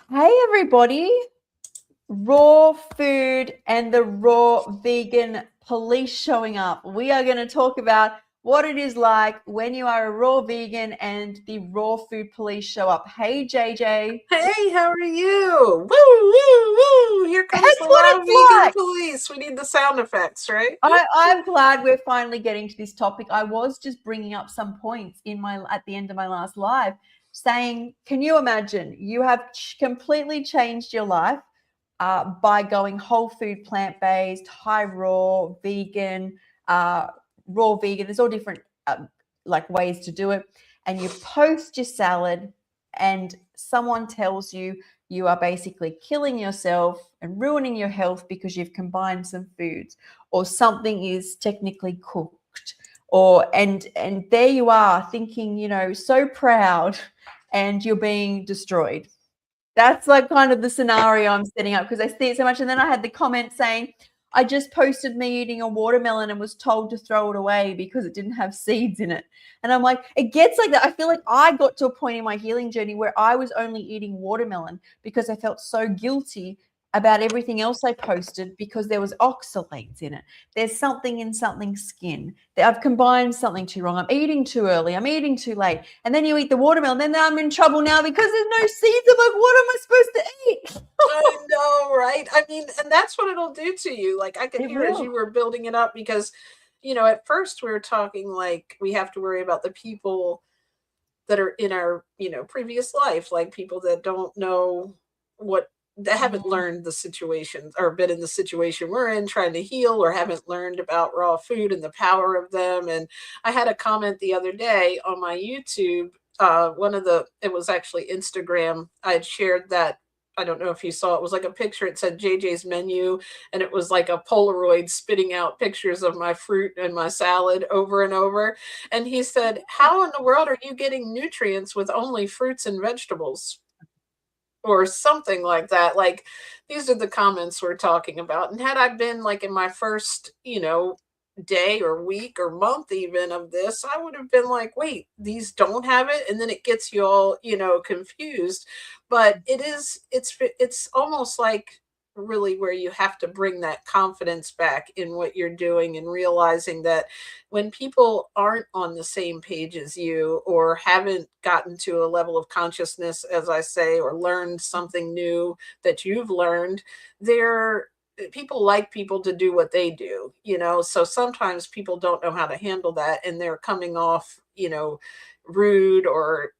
Hey everybody, raw food and the raw vegan police showing up. We are going to talk about what it is like when you are a raw vegan and the raw food police show up. Hey JJ. Hey, how are you? Woo, woo, woo. Here comes That's the what raw it's vegan like. police. We need the sound effects, right? I'm glad we're finally getting to this topic. I was just bringing up some points at the end of my last live saying, can you imagine you have completely changed your life by going whole food, plant-based, high raw vegan. There's all different like ways to do it. And you post your salad and someone tells you you are basically killing yourself and ruining your health because you've combined some foods or something is technically cooked and there you are thinking, so proud and you're being destroyed. That's like kind of the scenario I'm setting up because I see it so much. And then I had the comment saying, I just posted me eating a watermelon and was told to throw it away because it didn't have seeds in it. And I'm like, it gets like that. I feel like I got to a point in my healing journey where I was only eating watermelon because I felt so guilty about everything else I posted because there was oxalates in it. There's something in something's skin. I've combined something too wrong. I'm eating too early. I'm eating too late. And then you eat the watermelon. Then I'm in trouble now because there's no seeds. I'm like, what am I supposed to eat? I know, right? I mean, and that's what it'll do to you. Like, I could It hear as will. you were building it up because, at first we were talking like we have to worry about the people that are in our, previous life, like people that don't know what that haven't Mm. learned the situation or been in the situation we're in trying to heal or haven't learned about raw food and the power of them. And I had a comment the other day on my YouTube. It was actually Instagram. I had shared that. I don't know if you saw it. It was like a picture. It said JJ's menu, and it was like a Polaroid spitting out pictures of my fruit and my salad over and over. And he said, how in the world are you getting nutrients with only fruits and vegetables? Or something like that. Like, these are the comments we're talking about. And had I been like in my first, day or week or month even of this, I would have been like, wait, these don't have it. And then it gets you all, confused. But it's almost like really where you have to bring that confidence back in what you're doing and realizing that when people aren't on the same page as you or haven't gotten to a level of consciousness, as I say, or learned something new that you've learned, they're people like people to do what they do, so sometimes people don't know how to handle that and they're coming off, rude or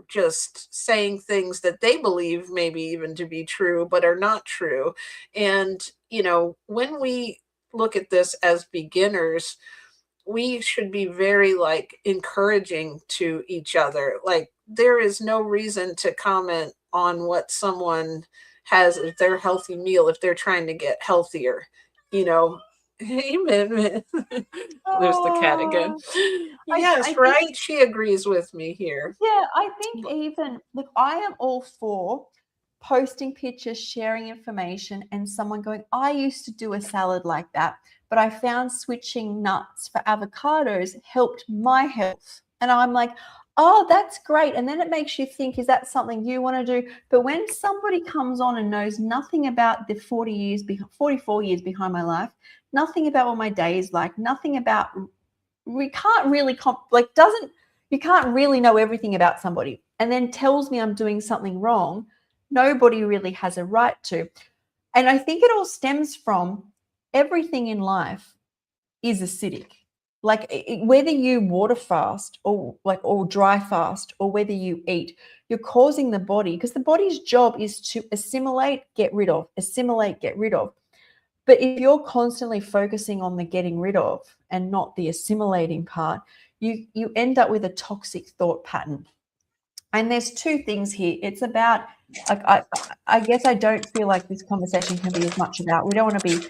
just saying things that they believe maybe even to be true but are not true. And when we look at this as beginners, we should be very like encouraging to each other. Like, there is no reason to comment on what someone has if they're healthy meal if they're trying to get healthier, you know. Amen. There's the cat again. Oh, I Yes, think, right, she agrees with me here. yeah, I think even, look, I am all for posting pictures, sharing information, and someone going, I used to do a salad like that, but I found switching nuts for avocados helped my health. And I'm like, oh, that's great. And then it makes you think, is that something you want to do? But when somebody comes on and knows nothing about the 44 years behind my life, nothing about what my day is like, nothing about, we can't really, doesn't, you can't really know everything about somebody and then tells me I'm doing something wrong, nobody really has a right to. And I think it all stems from everything in life is acidic. Like whether you water fast or dry fast or whether you eat, you're causing the body, because the body's job is to assimilate, get rid of, assimilate, get rid of. But if you're constantly focusing on the getting rid of and not the assimilating part, you end up with a toxic thought pattern. And there's two things here. It's about, like, I guess I don't feel like this conversation can be as much about, we don't want to be,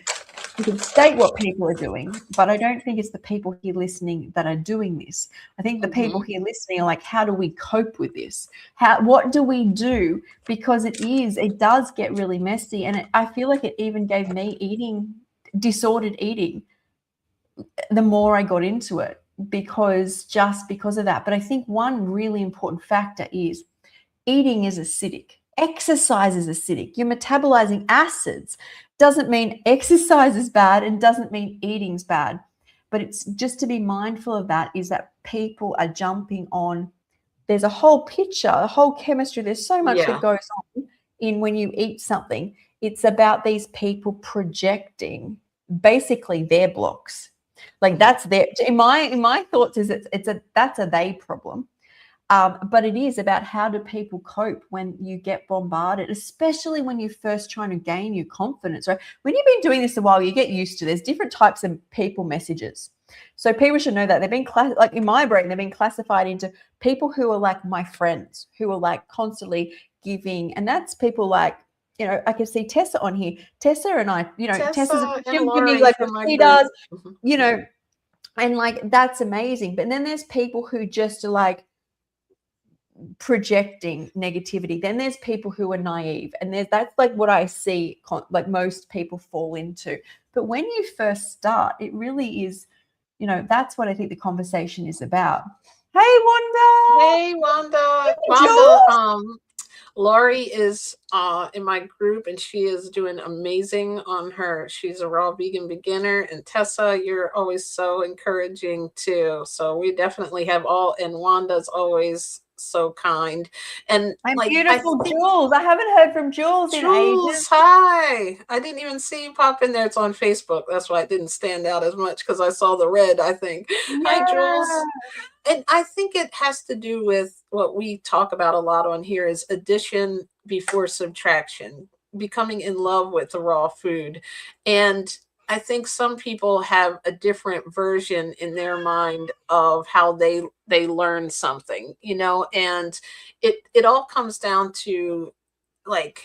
we can state what people are doing, but I don't think it's the people here listening that are doing this. I think the people Mhm. here listening are like, how do we cope with this? What do we do? Because it does get really messy. And I feel like it even gave me disordered eating the more I got into it, because of that. But I think one really important factor is eating is acidic. exercise is acidic. You're metabolizing acids. Doesn't mean exercise is bad and doesn't mean eating's bad. But it's just to be mindful of that, is that people are jumping on. There's a whole picture, a whole chemistry. There's so much that goes on in when you eat something. It's about these people projecting basically their blocks. Like that's their, in my thoughts is that's a they problem. But it is about how do people cope when you get bombarded, especially when you're first trying to gain your confidence, right? When you've been doing this a while, you get used to, there's different types of people messages. So people should know that they've been like in my brain, they've been classified into people who are like my friends, who are like constantly giving. And that's people like, you know, I can see Tessa on here. Tessa and I, you know, Tessa's she'll give me like what she does, you know, and like that's amazing. But then there's people who just are like projecting negativity. Then there's people who are naive, and that's like what I see like most people fall into. But when you first start, it really is, you know, that's what I think the conversation is about. Hey, Wanda. Hey, Wanda. Wanda, Lori is in my group, and she is doing amazing on her. She's a raw vegan beginner. And Tessa, you're always so encouraging too. So we definitely have all, and Wanda's always so kind. And like, beautiful Jules. I haven't heard from Jules in ages. Hi. I didn't even see you pop in there. It's on Facebook. That's why it didn't stand out as much, because I saw the red, I think. Yeah. Hi, Jules. And I think it has to do with what we talk about a lot on here is addition before subtraction, becoming in love with the raw food. And I think some people have a different version in their mind of how they learn something, you know, and it all comes down to, like,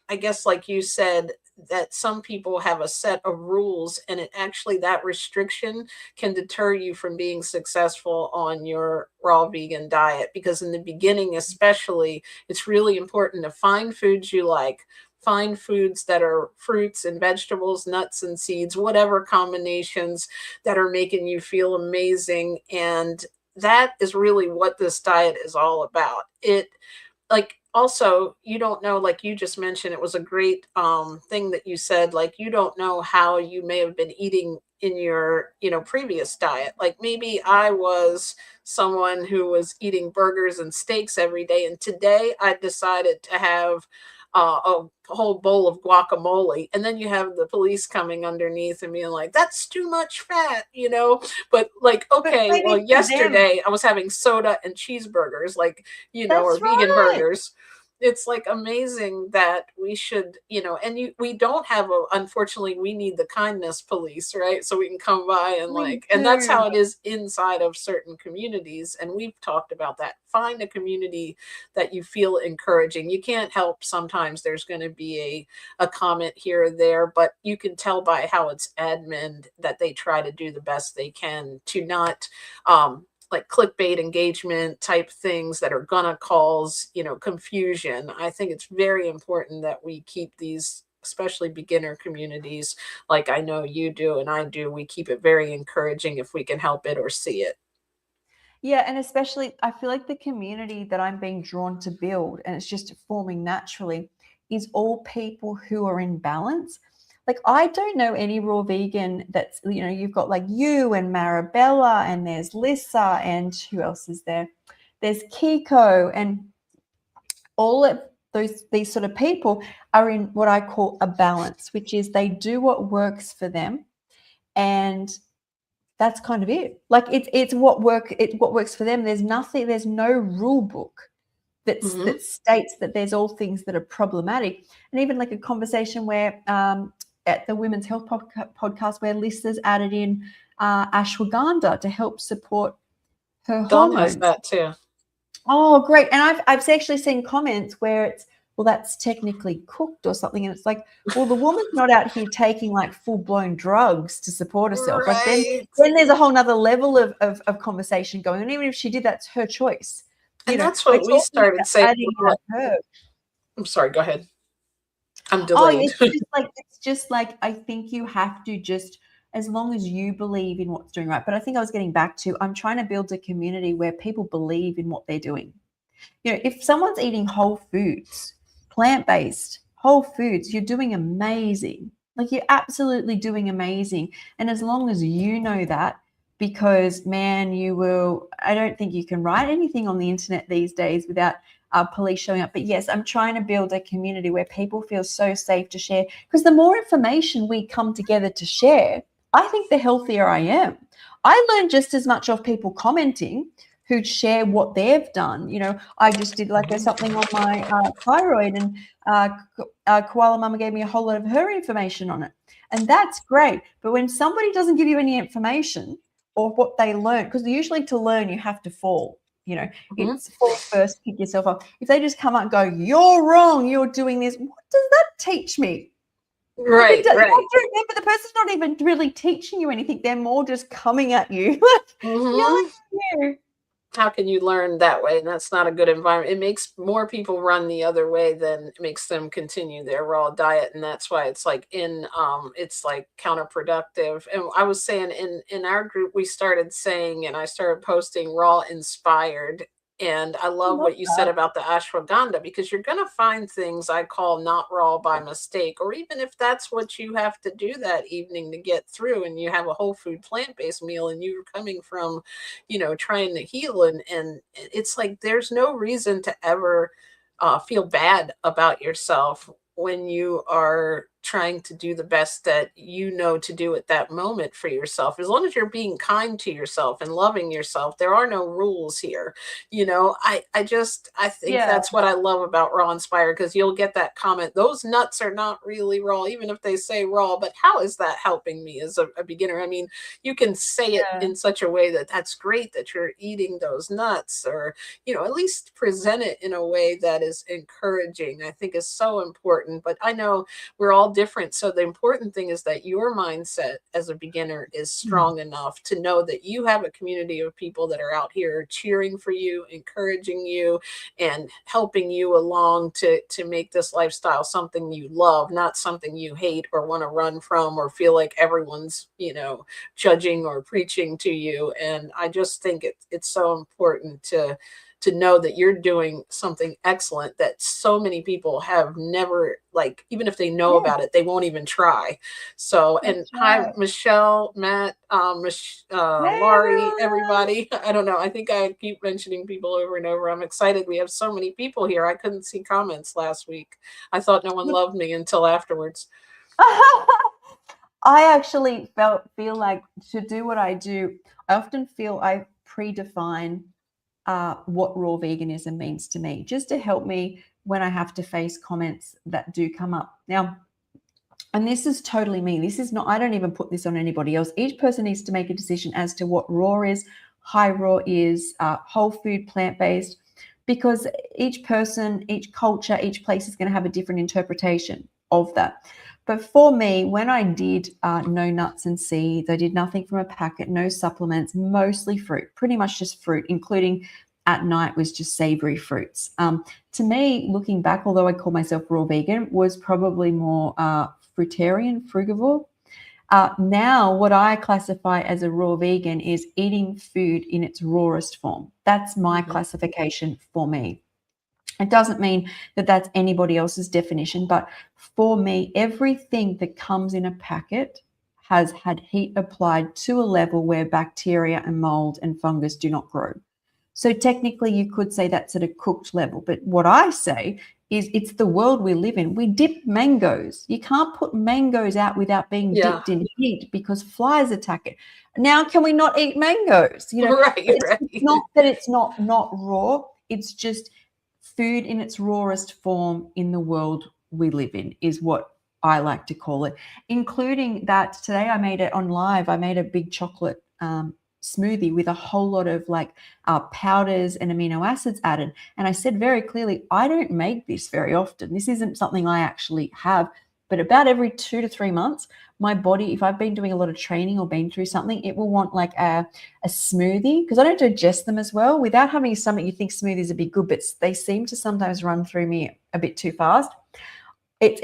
I guess, like you said, that some people have a set of rules, and it actually, that restriction can deter you from being successful on your raw vegan diet. Because in the beginning, especially, it's really important to find foods you like, find foods that are fruits and vegetables, nuts and seeds, whatever combinations that are making you feel amazing. And that is really what this diet is all about. It, like, also, you don't know, like you just mentioned, it was a great thing that you said, like, you don't know how you may have been eating in your, you know, previous diet. Like, maybe I was someone who was eating burgers and steaks every day, and today I decided to have a whole bowl of guacamole, and then you have the police coming underneath and being like, that's too much fat, you know. But like, okay, well, yesterday I was having soda and cheeseburgers, like, you know, or vegan burgers. It's like amazing that we should, you know, and we don't have unfortunately, we need the kindness police, right? So we can come by and and that's how it is inside of certain communities. And we've talked about that. Find a community that you feel encouraging. You can't help, sometimes there's going to be a comment here or there, but you can tell by how it's admin that they try to do the best they can to not, like clickbait engagement type things that are gonna cause, you know, confusion. I think it's very important that we keep these, especially beginner communities, like I know you do and I do, we keep it very encouraging if we can help it or see it. Yeah, and especially I feel like the community that I'm being drawn to build, and it's just forming naturally, is all people who are in balance. Like, I don't know any raw vegan that's, you know, you've got like you and Marabella, and there's Lissa, and who else is there? There's Kiko, and all of these sort of people are in what I call a balance, which is they do what works for them, and that's kind of it. Like, it's what works for them. There's no rule book that states that there's all things that are problematic. And even like a conversation where at the Women's Health podcast where Lissa's added in ashwagandha to help support her hormones. Has that too. Oh, great. And I've actually seen comments where it's, well, that's technically cooked or something. And it's like, well, the woman's not out here taking like full-blown drugs to support herself. Right. Like then there's a whole nother level of conversation going on. Even if she did, that's her choice. And that's what we started saying. I'm sorry, go ahead. I'm delayed. It's just like I think you have to just, as long as you believe in what's doing right. But I think I was getting back to, I'm trying to build a community where people believe in what they're doing. You know, if someone's eating whole foods, plant-based, whole foods, you're doing amazing. Like, you're absolutely doing amazing. And as long as you know that, because man, I don't think you can write anything on the internet these days without police showing up. But yes, I'm trying to build a community where people feel so safe to share, because the more information we come together to share, I think the healthier I am. I learn just as much of people commenting who share what they've done. I just did something on my thyroid, and Koala Mama gave me a whole lot of her information on it. And that's great. But when somebody doesn't give you any information or what they learn, because usually to learn, you have to fall. It's fall first, pick yourself up. If they just come out and go, you're wrong, you're doing this, what does that teach me? Right. You have to remember, the person's not even really teaching you anything. They're more just coming at you, yelling at you. How can you learn that way? And that's not a good environment. It makes more people run the other way than it makes them continue their raw diet. And that's why it's like it's like counterproductive. And I was saying in our group, we started saying, and I started posting raw inspired. And I love what you said about the ashwagandha, because you're going to find things I call not raw by mistake, or even if that's what you have to do that evening to get through, and you have a whole food plant-based meal and you're coming from, trying to heal. And it's like, there's no reason to ever feel bad about yourself when you are trying to do the best that you know to do at that moment for yourself. As long as you're being kind to yourself and loving yourself, there are no rules here. I think that's what I love about Raw Inspired, because you'll get that comment, those nuts are not really raw, even if they say raw, but how is that helping me as a beginner? I mean, you can say it in such a way that that's great that you're eating those nuts, or, at least present it in a way that is encouraging, I think is so important. But I know we're all different. So the important thing is that your mindset as a beginner is strong enough to know that you have a community of people that are out here cheering for you, encouraging you, and helping you along to make this lifestyle something you love, not something you hate or want to run from, or feel like everyone's, judging or preaching to you. And I just think it's so important to know that you're doing something excellent that so many people have never, like, even if they know about it, they won't even try. So, and hi, Michelle, Matt, Laurie, everybody. I don't know. I think I keep mentioning people over and over. I'm excited. We have so many people here. I couldn't see comments last week. I thought no one loved me until afterwards. I actually feel like, to do what I do, I often feel I predefine what raw veganism means to me, just to help me when I have to face comments that do come up. Now, and this is totally me. This is not, I don't even put this on anybody else. Each person needs to make a decision as to what raw is, high raw is, whole food, plant-based, because each person, each culture, each place is going to have a different interpretation of that. But for me, when I did no nuts and seeds, I did nothing from a packet, no supplements, mostly fruit, pretty much just fruit, including at night was just savory fruits. To me, looking back, although I call myself raw vegan, was probably more fruitarian, frugivore. Now, what I classify as a raw vegan is eating food in its rawest form. That's my classification for me. It doesn't mean that that's anybody else's definition, but for me, everything that comes in a packet has had heat applied to a level where bacteria and mold and fungus do not grow. So technically you could say that's at a cooked level, but what I say is it's the world we live in. We dip mangoes. You can't put mangoes out without being dipped in heat because flies attack it. Now, can we not eat mangoes? It's not that it's not raw. It's just food in its rawest form in the world we live in is what I like to call it, including that today I made it on live. I made a big chocolate smoothie with a whole lot of powders and amino acids added. And I said very clearly, I don't make this very often. This isn't something I actually have, but about every 2 to 3 months, my body, if I've been doing a lot of training or been through something, it will want like a smoothie, because I don't digest them as well. Without having something, you think smoothies would be good, but they seem to sometimes run through me a bit too fast. It's,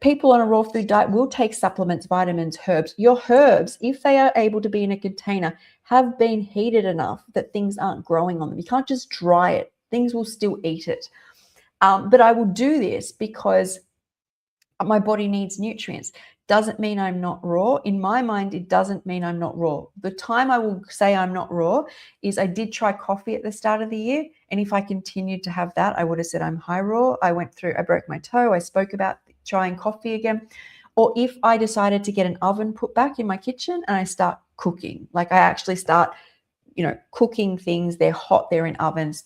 people on a raw food diet will take supplements, vitamins, herbs. Your herbs, if they are able to be in a container, have been heated enough that things aren't growing on them. You can't just dry it. Things will still eat it. But I will do this because my body needs nutrients. Doesn't mean I'm not raw. In my mind, it doesn't mean I'm not raw. The time I will say I'm not raw is I did try coffee at the start of the year. And if I continued to have that, I would have said I'm high raw. I broke my toe. I spoke about trying coffee again. Or if I decided to get an oven put back in my kitchen and I start cooking, like I actually start cooking things, they're hot, they're in ovens,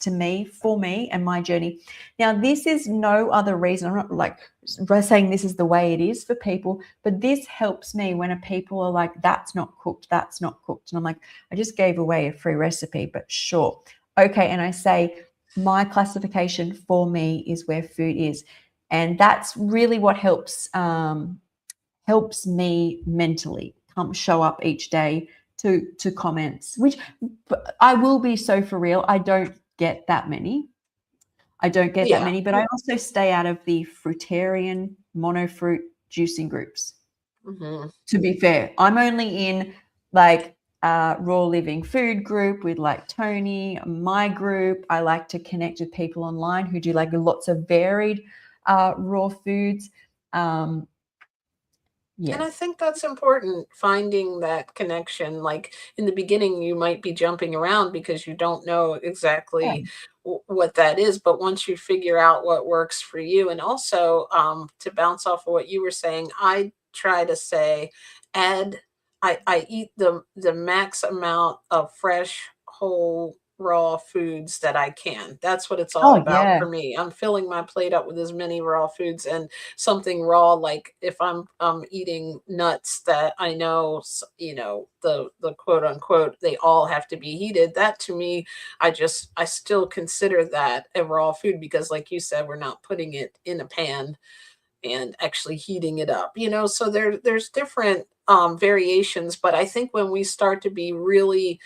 for me and my journey. Now, this is no other reason. I'm not like saying this is the way it is for people, but this helps me when people are like, that's not cooked. And I'm like, I just gave away a free recipe, but sure. Okay. And I say, my classification for me is where food is. And that's really what helps me mentally show up each day to comments, which I will be so for real. I don't get that many. But I also stay out of the fruitarian monofruit juicing groups. Mm-hmm. To be fair, I'm only in like raw living food group with like Tony, my group. I like to connect with people online who do like lots of varied raw foods. Yes. And I think that's important, finding that connection. Like in the beginning, you might be jumping around because you don't know exactly what that is. But once you figure out what works for you, and also to bounce off of what you were saying, I try to say, I eat the max amount of fresh, whole, raw foods that I can. That's what it's all Oh, about yeah. for me. I'm filling my plate up with as many raw foods, and something raw, like if I'm eating nuts that I know, the quote unquote, they all have to be heated. That to me, I still consider that a raw food, because like you said, we're not putting it in a pan and actually heating it up, so there's different variations. But I think when we start to be really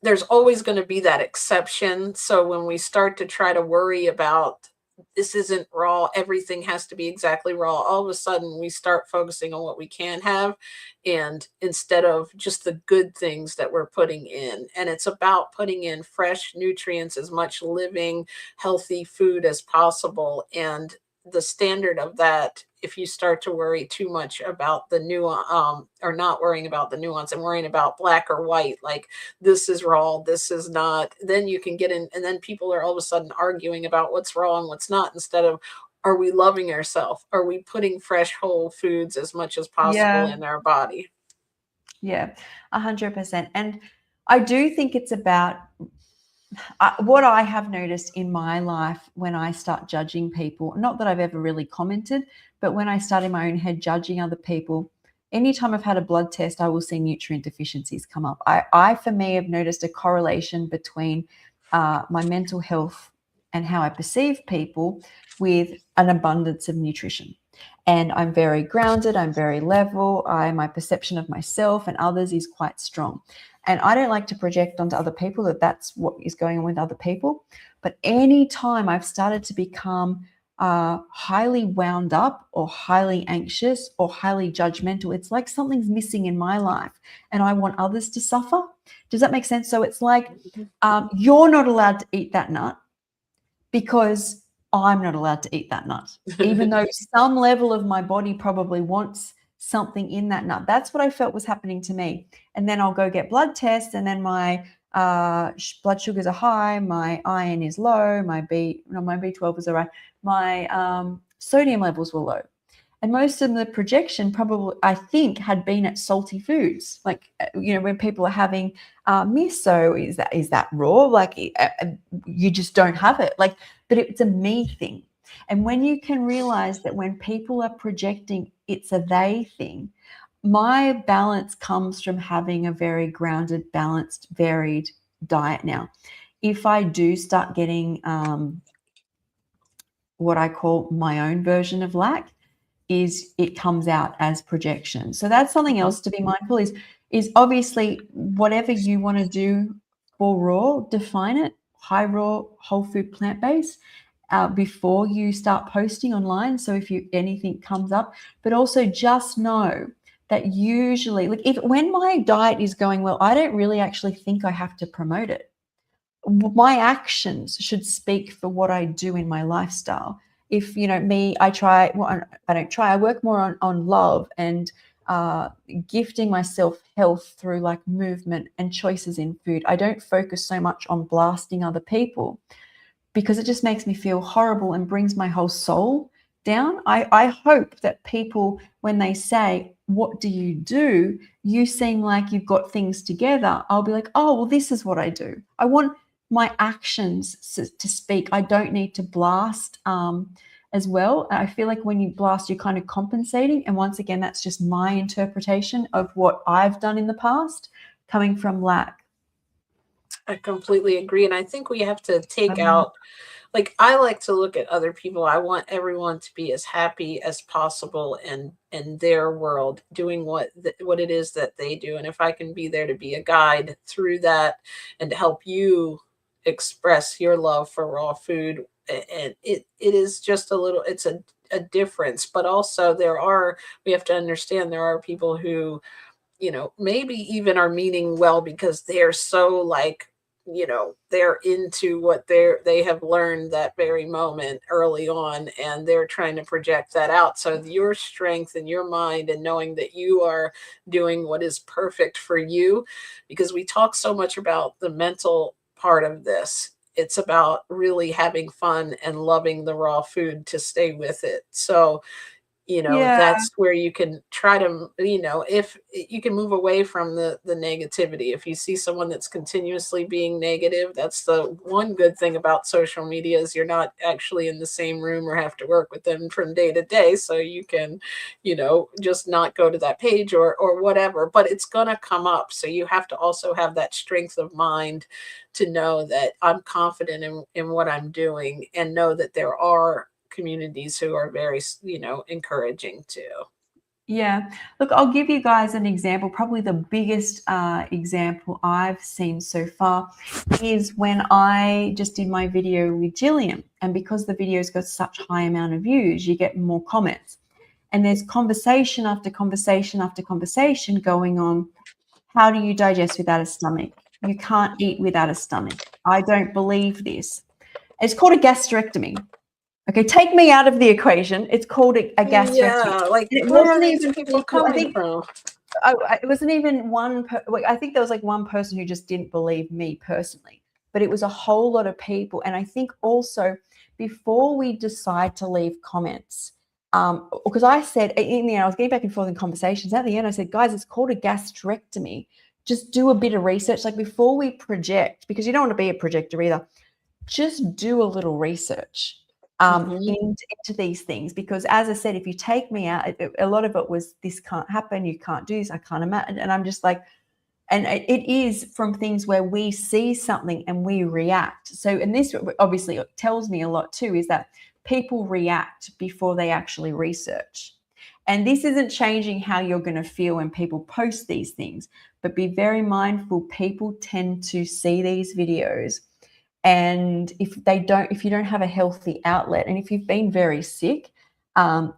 there's always going to be that exception. So when we start to try to worry about, this isn't raw, everything has to be exactly raw, all of a sudden we start focusing on what we can have, and instead of just the good things that we're putting in. And it's about putting in fresh nutrients, as much living healthy food as possible. And the standard of that, if you start to worry too much about the nuance, or not worrying about the nuance and worrying about black or white, like this is raw, this is not, then you can get in, and then people are all of a sudden arguing about what's raw and what's not, instead of, are we loving ourselves? Are we putting fresh whole foods as much as possible Yeah. in our body? Yeah, 100%. And I do think it's about what I have noticed in my life when I start judging people, not that I've ever really commented, but when I start in my own head judging other people, anytime I've had a blood test, I will see nutrient deficiencies come up. I for me, have noticed a correlation between my mental health and how I perceive people with an abundance of nutrition. And I'm very grounded, I'm very level, my perception of myself and others is quite strong. And I don't like to project onto other people that that's what is going on with other people. But anytime I've started to become highly wound up or highly anxious or highly judgmental, it's like something's missing in my life and I want others to suffer. Does that make sense? So it's like you're not allowed to eat that nut because I'm not allowed to eat that nut, even though some level of my body probably wants something in that nut. That's what I felt was happening to me. And then I'll go get blood tests, and then my blood sugars are high, my iron is low, my B12 is all right, my sodium levels were low. And most of the projection probably, I think, had been at salty foods. Like, when people are having miso, is that raw? Like, you just don't have it. Like, but it's a me thing. And when you can realize that when people are projecting, it's a they thing. My balance comes from having a very grounded, balanced, varied diet now. If I do start getting what I call my own version of lack, is it comes out as projection. So that's something else to be mindful is obviously whatever you want to do for raw, define it, high raw, whole food, plant-based, before you start posting online. So if anything comes up, but also just know that usually, like when my diet is going well, I don't really actually think I have to promote it. my actions should speak for what I do in my lifestyle. If, me, I try, well, I don't try, I work more on love and gifting myself health through like movement and choices in food. I don't focus so much on blasting other people because it just makes me feel horrible and brings my whole soul down. I hope that people, when they say, what do? You seem like you've got things together. I'll be like, oh, well, this is what I do. I want my actions to speak. I don't need to blast as well. I feel like when you blast, you're kind of compensating. And once again, that's just my interpretation of what I've done in the past, coming from lack. I completely agree. And I think we have to take out, like, I like to look at other people. I want everyone to be as happy as possible in their world, doing what it is that they do. And if I can be there to be a guide through that and to help you express your love for raw food, and it is just a little, it's a difference. But also we have to understand there are people who, maybe even are meaning well because they're so like, they're into what they have learned that very moment early on, and they're trying to project that out. So your strength in your mind and knowing that you are doing what is perfect for you, because we talk so much about the mental part of this. It's about really having fun and loving the raw food to stay with it. So Yeah. that's where you can try to, if you can move away from the negativity. If you see someone that's continuously being negative, that's the one good thing about social media, is you're not actually in the same room or have to work with them from day to day. So you can, just not go to that page or whatever, but it's going to come up. So you have to also have that strength of mind to know that I'm confident in what I'm doing, and know that there are communities who are very, encouraging too. Yeah. Look, I'll give you guys an example. Probably the biggest example I've seen so far is when I just did my video with Jillian. And because the video's got such high amount of views, you get more comments. And there's conversation after conversation after conversation going on. How do you digest without a stomach? You can't eat without a stomach. I don't believe this. It's called a gastrectomy. Okay, take me out of the equation. It's called a gastrectomy. Yeah, like, And it where are wasn't these even people people. I coming think from? it wasn't even one. I think there was like one person who just didn't believe me personally, but it was a whole lot of people. And I think also before we decide to leave comments, because I said in the end, I was getting back and forth in conversations. At the end, I said, guys, it's called a gastrectomy. Just do a bit of research, like before we project, because you don't want to be a projector either. Just do a little research Mhm. into these things, because as I said, if you take me out, a lot of it was, this can't happen, you can't do this, I can't imagine. And I'm just like, and it is from things where we see something and we react. So, and this obviously tells me a lot too, is that people react before they actually research. And this isn't changing how you're going to feel when people post these things, but be very mindful. People tend to see these videos, and if you don't have a healthy outlet, and if you've been very sick,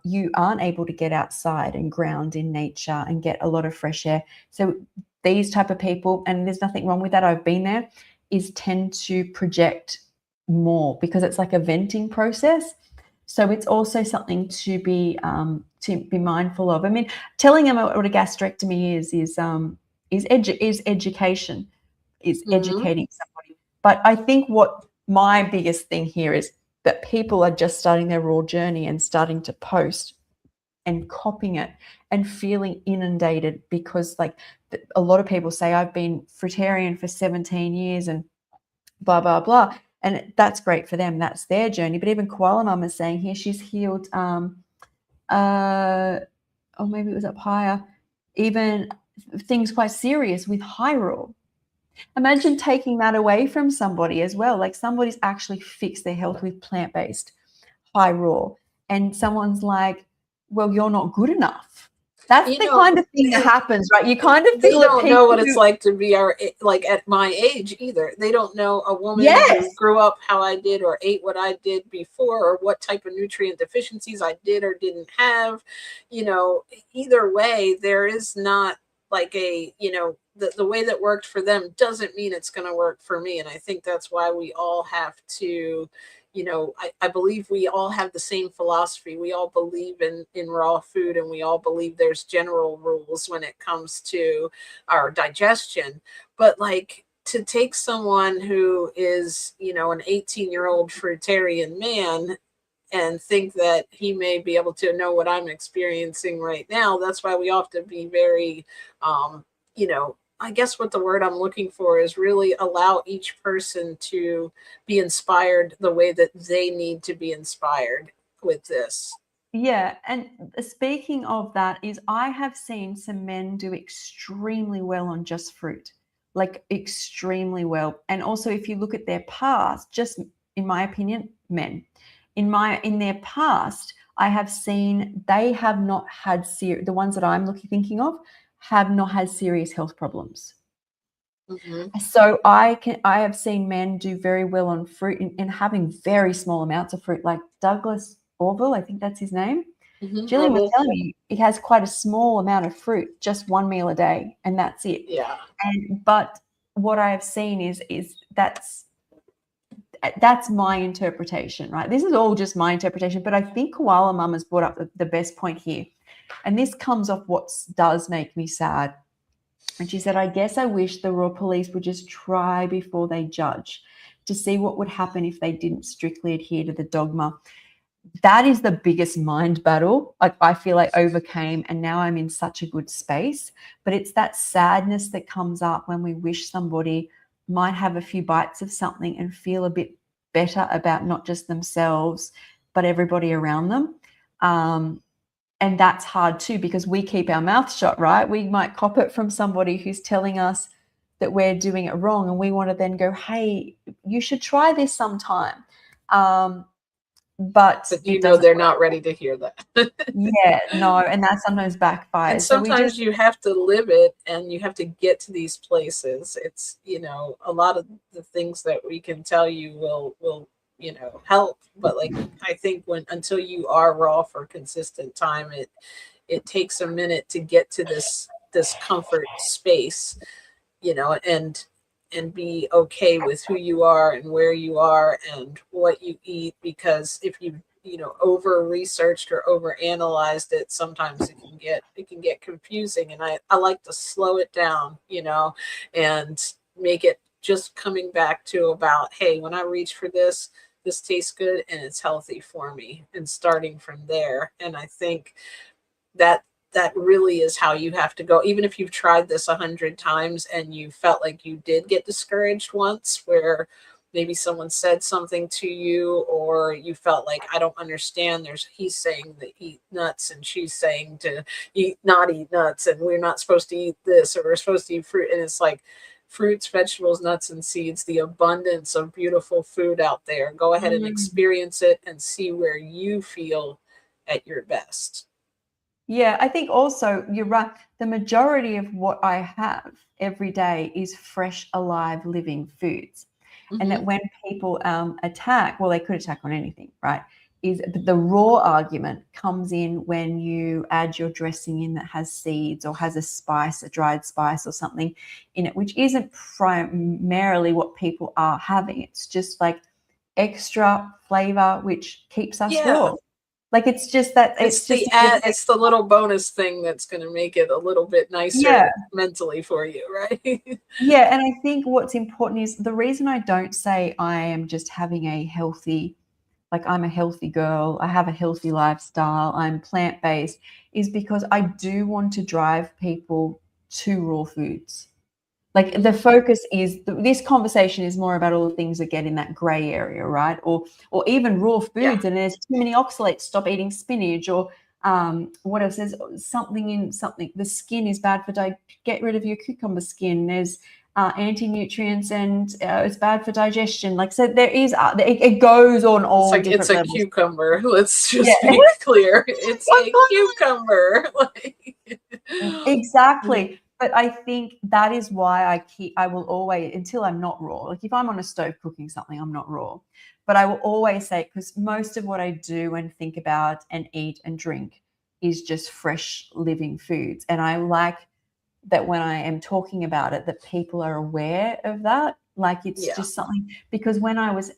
you aren't able to get outside and ground in nature and get a lot of fresh air. So these type of people, and there's nothing wrong with that, I've been there, is tend to project more because it's like a venting process. So it's also something to be mindful of. I mean, telling them what a gastrectomy is education, is Mhm. educating somebody. But I think what my biggest thing here is that people are just starting their raw journey and starting to post and copying it and feeling inundated, because like a lot of people say, I've been fruitarian for 17 years and blah, blah, blah. And that's great for them. That's their journey. But even Koala Mum is saying here she's healed, or maybe it was up higher, even things quite serious with high raw. Imagine taking that away from somebody as well. Like somebody's actually fixed their health with plant-based high raw, and someone's like, well, you're not good enough. That's You the know, kind of thing that happens, right? You kind of they feel that don't know people what it's who, like to be like at my age either. They don't know a woman who yes, grew up how I did or ate what I did before, or what type of nutrient deficiencies I did or didn't have. Either way, there is not like a, the way that worked for them doesn't mean it's going to work for me. And I think that's why we all have to, I believe we all have the same philosophy. We all believe in raw food, and we all believe there's general rules when it comes to our digestion. But like, to take someone who is, an 18-year-old fruitarian man and think that he may be able to know what I'm experiencing right now. That's why we have to be very, I guess what the word I'm looking for is really allow each person to be inspired the way that they need to be inspired with this. Yeah, and speaking of that, is I have seen some men do extremely well on just fruit, like extremely well. And also, if you look at their past, just in my opinion, men, in their past, I have seen they have not had the ones that I'm thinking of have not had serious health problems. Mm-hmm. So I have seen men do very well on fruit and having very small amounts of fruit, like Douglas Orville, I think that's his name. Mm-hmm. Jillian was telling me he has quite a small amount of fruit, just one meal a day, and that's it. Yeah. But what I have seen is that's my interpretation, right? This is all just my interpretation, but I think Koala Mum has brought up the best point here. And this comes off what does make me sad. And she said, I guess I wish the Raw Police would just try before they judge to see what would happen if they didn't strictly adhere to the dogma. That is the biggest mind battle I feel I overcame, and now I'm in such a good space. But it's that sadness that comes up when we wish somebody might have a few bites of something and feel a bit better about not just themselves, but everybody around them. And that's hard too, because we keep our mouth shut, right? We might cop it from somebody who's telling us that we're doing it wrong, and we want to then go, hey, you should try this sometime. But they're not ready to hear that. Yeah, no, and that sometimes backfires. And sometimes you have to live it, and you have to get to these places. It's, a lot of the things that we can tell you will help, but like, I think until you are raw for consistent time, it takes a minute to get to this comfort space, and be okay with who you are and where you are and what you eat. Because if you over researched or over analyzed it, sometimes it can get confusing. And I like to slow it down, and make it just coming back to about, hey, when I reach for this tastes good and it's healthy for me, and starting from there. And I think that really is how you have to go. Even if you've tried this 100 times and you felt like you did get discouraged once, where maybe someone said something to you, or you felt like, I don't understand, he's saying to eat nuts and she's saying to not eat nuts, and we're not supposed to eat this, or we're supposed to eat fruit. And it's like, fruits, vegetables, nuts, and seeds, the abundance of beautiful food out there. Go ahead and experience it and see where you feel at your best. Yeah, I think also you're right. The majority of what I have every day is fresh, alive, living foods. And that when people attack, well, they could attack on anything, right? Is the raw argument comes in when you add your dressing in that has seeds or has a spice, a dried spice or something in it, which isn't primarily what people are having. It's just like extra flavor, which keeps us raw. Like, it's just that it's the little bonus thing that's going to make it a little bit nicer mentally for you, right? Yeah, and I think what's important is the reason I don't say I am just having a healthy, like I'm a healthy girl, I have a healthy lifestyle, I'm plant-based, is because I do want to drive people to raw foods. Like, the focus is, this conversation is more about all the things that get in that gray area, right? Or even raw foods, and there's too many oxalates, stop eating spinach. Or what else? There's something in something. The skin is bad for get rid of your cucumber skin. There's anti-nutrients, and it's bad for digestion. Like, so there is, it goes on all different levels. It's a cucucber. Let's just be clear. It's a cucumber. Exactly. But I think that is why I will always, until I'm not raw, like if I'm on a stove cooking something, I'm not raw. But I will always say, because most of what I do and think about and eat and drink is just fresh living foods. And I like that when I am talking about it, that people are aware of that. Like it's Yeah. just something, because when I was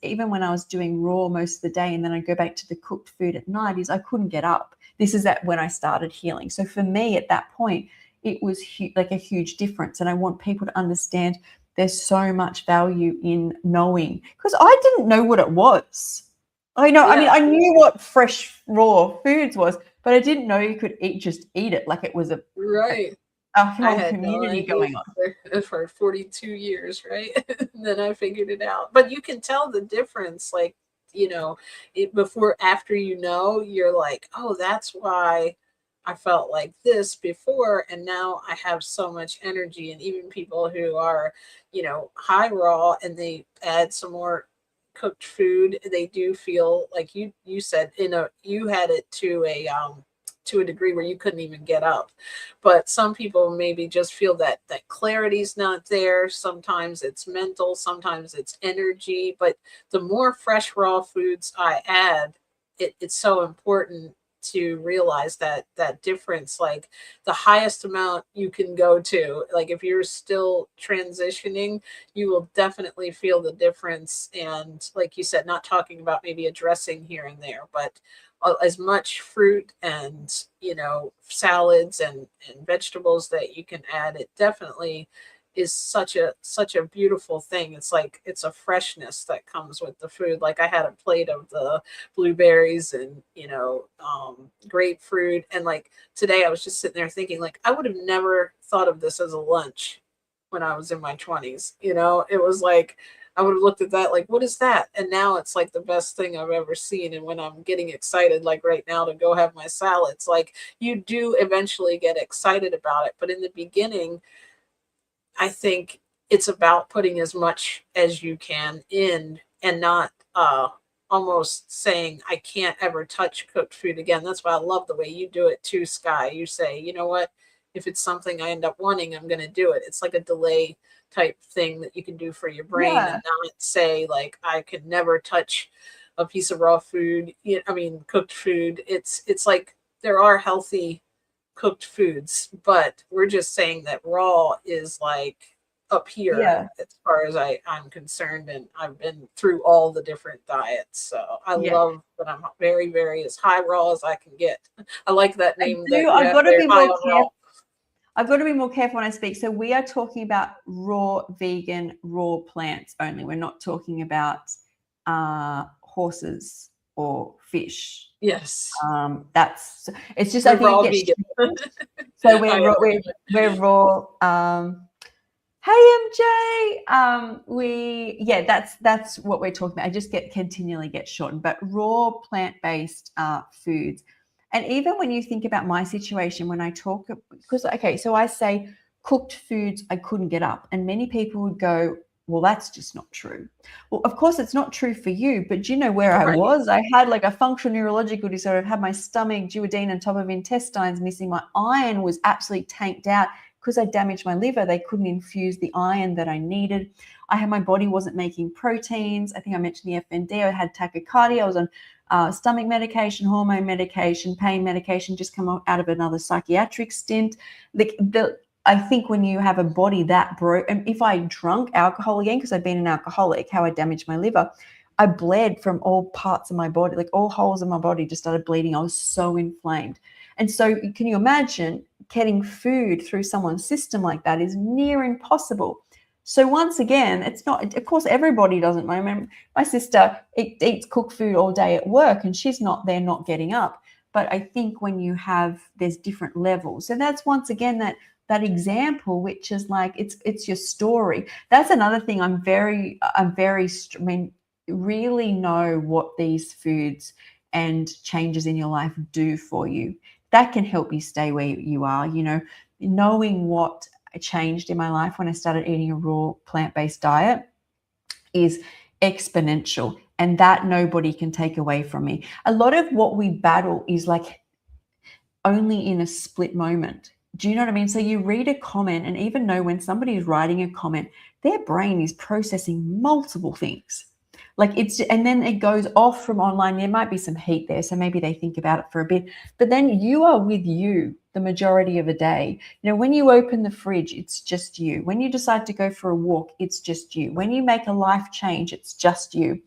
doing raw most of the day and then I'd go back to the cooked food at night, is I couldn't get up. This is when I started healing. So for me at that point, it was like a huge difference. And I want people to understand there's so much value in knowing, because I didn't know what it was. I know. I mean, Yeah. I knew what fresh raw foods was, but I didn't know you could just eat it like it was a Right. I whole had no community idea going on. for 42 years, right? And then I figured it out. But you can tell the difference, like, after you're like, oh, that's why I felt like this before. And now I have so much energy. And even people who are, high raw and they add some more cooked food, they do feel like you said, you had it to a degree where you couldn't even get up. But some people maybe just feel that clarity's not there. Sometimes it's mental, sometimes it's energy. But the more fresh raw foods I add, it's so important to realize that difference. Like the highest amount you can go to, like if you're still transitioning, you will definitely feel the difference. And like you said, not talking about maybe a dressing here and there, but as much fruit and salads and vegetables that you can add, it definitely is such a beautiful thing. It's like it's a freshness that comes with the food. Like I had a plate of the blueberries and grapefruit, and like today I was just sitting there thinking, like, I would have never thought of this as a lunch when I was in my 20s. It was like I would have looked at that like, what is that? And now it's like the best thing I've ever seen. And when I'm getting excited, like right now, to go have my salads, like you do eventually get excited about it. But in the beginning, I think it's about putting as much as you can in and not almost saying, I can't ever touch cooked food again. That's why I love the way you do it too, Sky. You say, you know what? If it's something I end up wanting, I'm going to do it. It's like a delay type thing that you can do for your brain, Yeah. and not say, like, I could never touch a piece of raw food. Cooked food. It's like there are healthy cooked foods, but we're just saying that raw is like up here Yeah. as far as I'm concerned, and I've been through all the different diets. So I Yeah. love that I'm very, very as high raw as I can get. I like that name that you I've have got to there, be high more on raw. careful. I've got to be more careful when I speak. So we are talking about raw vegan, raw plants only. We're not talking about horses or fish. Yes. It's just, I We're think raw it gets vegan. so we're I raw, am. we're raw. Hey MJ, that's what we're talking about. I just continually get shortened, but raw plant-based foods. And even when you think about my situation, when I talk, because so I say cooked foods, I couldn't get up, and many people would go, well, that's just not true. Well, of course it's not true for you, but do you know where I Right. was? I had like a functional neurological disorder. I had my stomach, duodenum, top of intestines missing. My iron was absolutely tanked out because I damaged my liver. They couldn't infuse the iron that I needed. My body wasn't making proteins. I think I mentioned the FND. I had tachycardia. I was on stomach medication, hormone medication, pain medication, just come out of another psychiatric stint. I think when you have a body that broke, and if I drank alcohol again, because I'd been an alcoholic, how I damaged my liver, I bled from all parts of my body, like all holes in my body just started bleeding. I was so inflamed. And so can you imagine getting food through someone's system like that is near impossible. So once again, it's not, of course, everybody doesn't. My sister eats cooked food all day at work and she's not there, not getting up. But I think when there's different levels. So that's once again that example, which is like, it's your story. That's another thing really know what these foods and changes in your life do for you. That can help you stay where you are. Knowing what changed in my life when I started eating a raw plant-based diet is exponential, and that nobody can take away from me. A lot of what we battle is like only in a split moment. Do you know what I mean? So you read a comment and even know when somebody is writing a comment, their brain is processing multiple things. And then it goes off from online. There might be some heat there, so maybe they think about it for a bit, but then you are with you. the majority of a day. When you open the fridge, it's just you. When you decide to go for a walk, it's just you. When you make a life change, it's just you.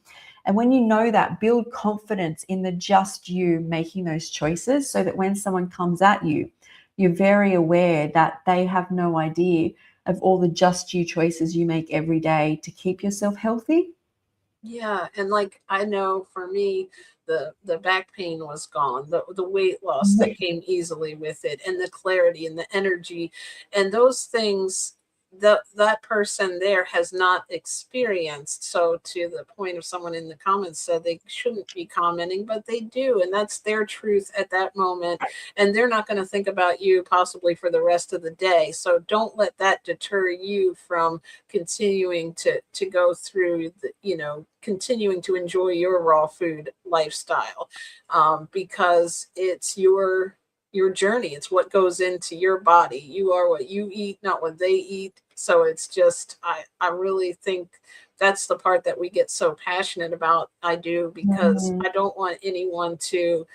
And when you know that, build confidence in the just you making those choices, so that when someone comes at you, you're very aware that they have no idea of all the just you choices you make every day to keep yourself healthy. Yeah, and like I know for me, the back pain was gone, the weight loss that came easily with it, and the clarity and the energy, and those things that person there has not experienced. So to the point of someone in the comments said they shouldn't be commenting, but they do, and that's their truth at that moment, and they're not going to think about you possibly for the rest of the day. So don't let that deter you from continuing to go through the, continuing to enjoy your raw food lifestyle, because it's your journey. It's what goes into your body. You are what you eat, not what they eat. So it's just, I really think that's the part that we get so passionate about. I do, because I don't want anyone to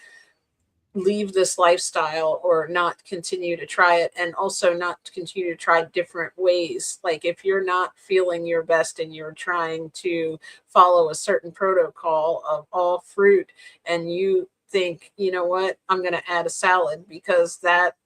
leave this lifestyle or not continue to try it, and also not continue to try different ways. Like if you're not feeling your best and you're trying to follow a certain protocol of all fruit, and you think, you know what, I'm going to add a salad because that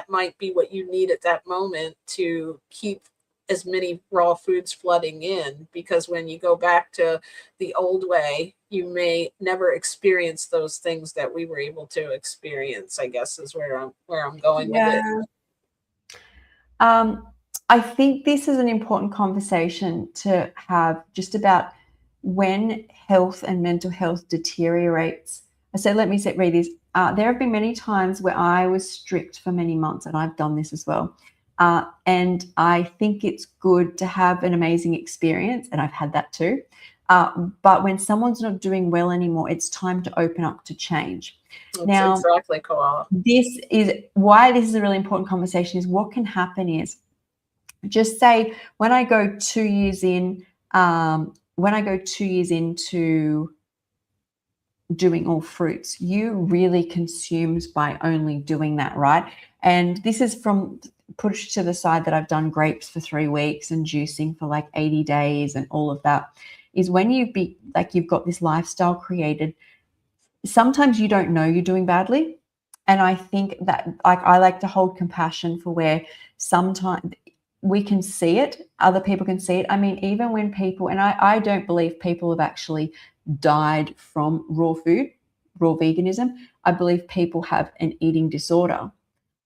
might be what you need at that moment to keep as many raw foods flooding in, because when you go back to the old way, you may never experience those things that we were able to experience, I guess is where I'm going with it. I think this is an important conversation to have, just about when health and mental health deteriorates. So let me read this. There have been many times where I was strict for many months, and I've done this as well. And I think it's good to have an amazing experience, and I've had that too. But when someone's not doing well anymore, it's time to open up to change. That's now, exactly, Koala. This is why this is a really important conversation. Is what can happen is, just say when I go 2 years in, into doing all fruits, you really consumed by only doing that, right? And this is from, push to the side, that I've done grapes for 3 weeks and juicing for like 80 days and all of that, is when you've got this lifestyle created, sometimes you don't know you're doing badly. And I think that, like, I like to hold compassion for where sometimes we can see it, other people can see it. I mean, even when people, and I don't believe people have actually died from raw food, raw veganism. I believe people have an eating disorder,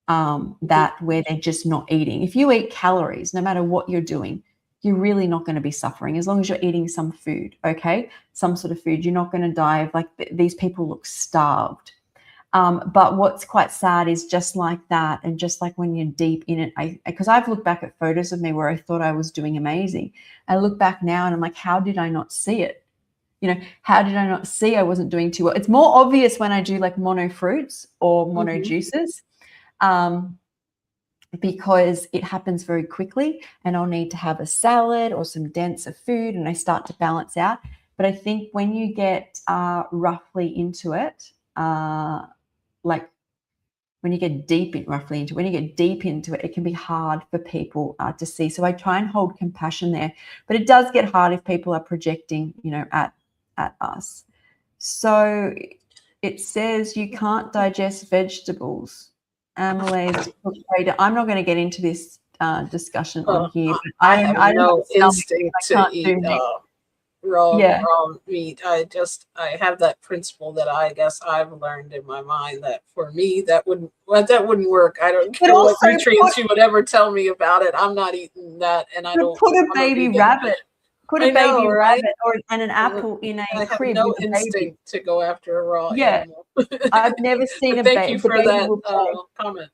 that where they're just not eating. If you eat calories, no matter what you're doing, you're really not going to be suffering as long as you're eating some food, okay? Some sort of food. You're not going to die of, like, these people look starved. But what's quite sad is, just like that, and just like when you're deep in it, because I've looked back at photos of me where I thought I was doing amazing. I look back now and I'm like, how did I not see it? How did I not see I wasn't doing too well? It's more obvious when I do like mono fruits or mono juices, because it happens very quickly, and I'll need to have a salad or some denser food, and I start to balance out. But I think when you get roughly into it, like when you get deep into it, it can be hard for people to see. So I try and hold compassion there, but it does get hard if people are projecting, at us. So it says you can't digest vegetables. Amylase. I'm not going to get into this discussion on here, but I have no instinct to eat raw meat. I have that principle that I guess I've learned in my mind that for me that wouldn't work. I don't care what nutrients you would ever tell me about it. I'm not eating that, and I don't put a baby rabbit. Put a baby rabbit and an apple in a crib. I have no instinct to go after a raw animal. I've never seen a baby. Thank you for that comment.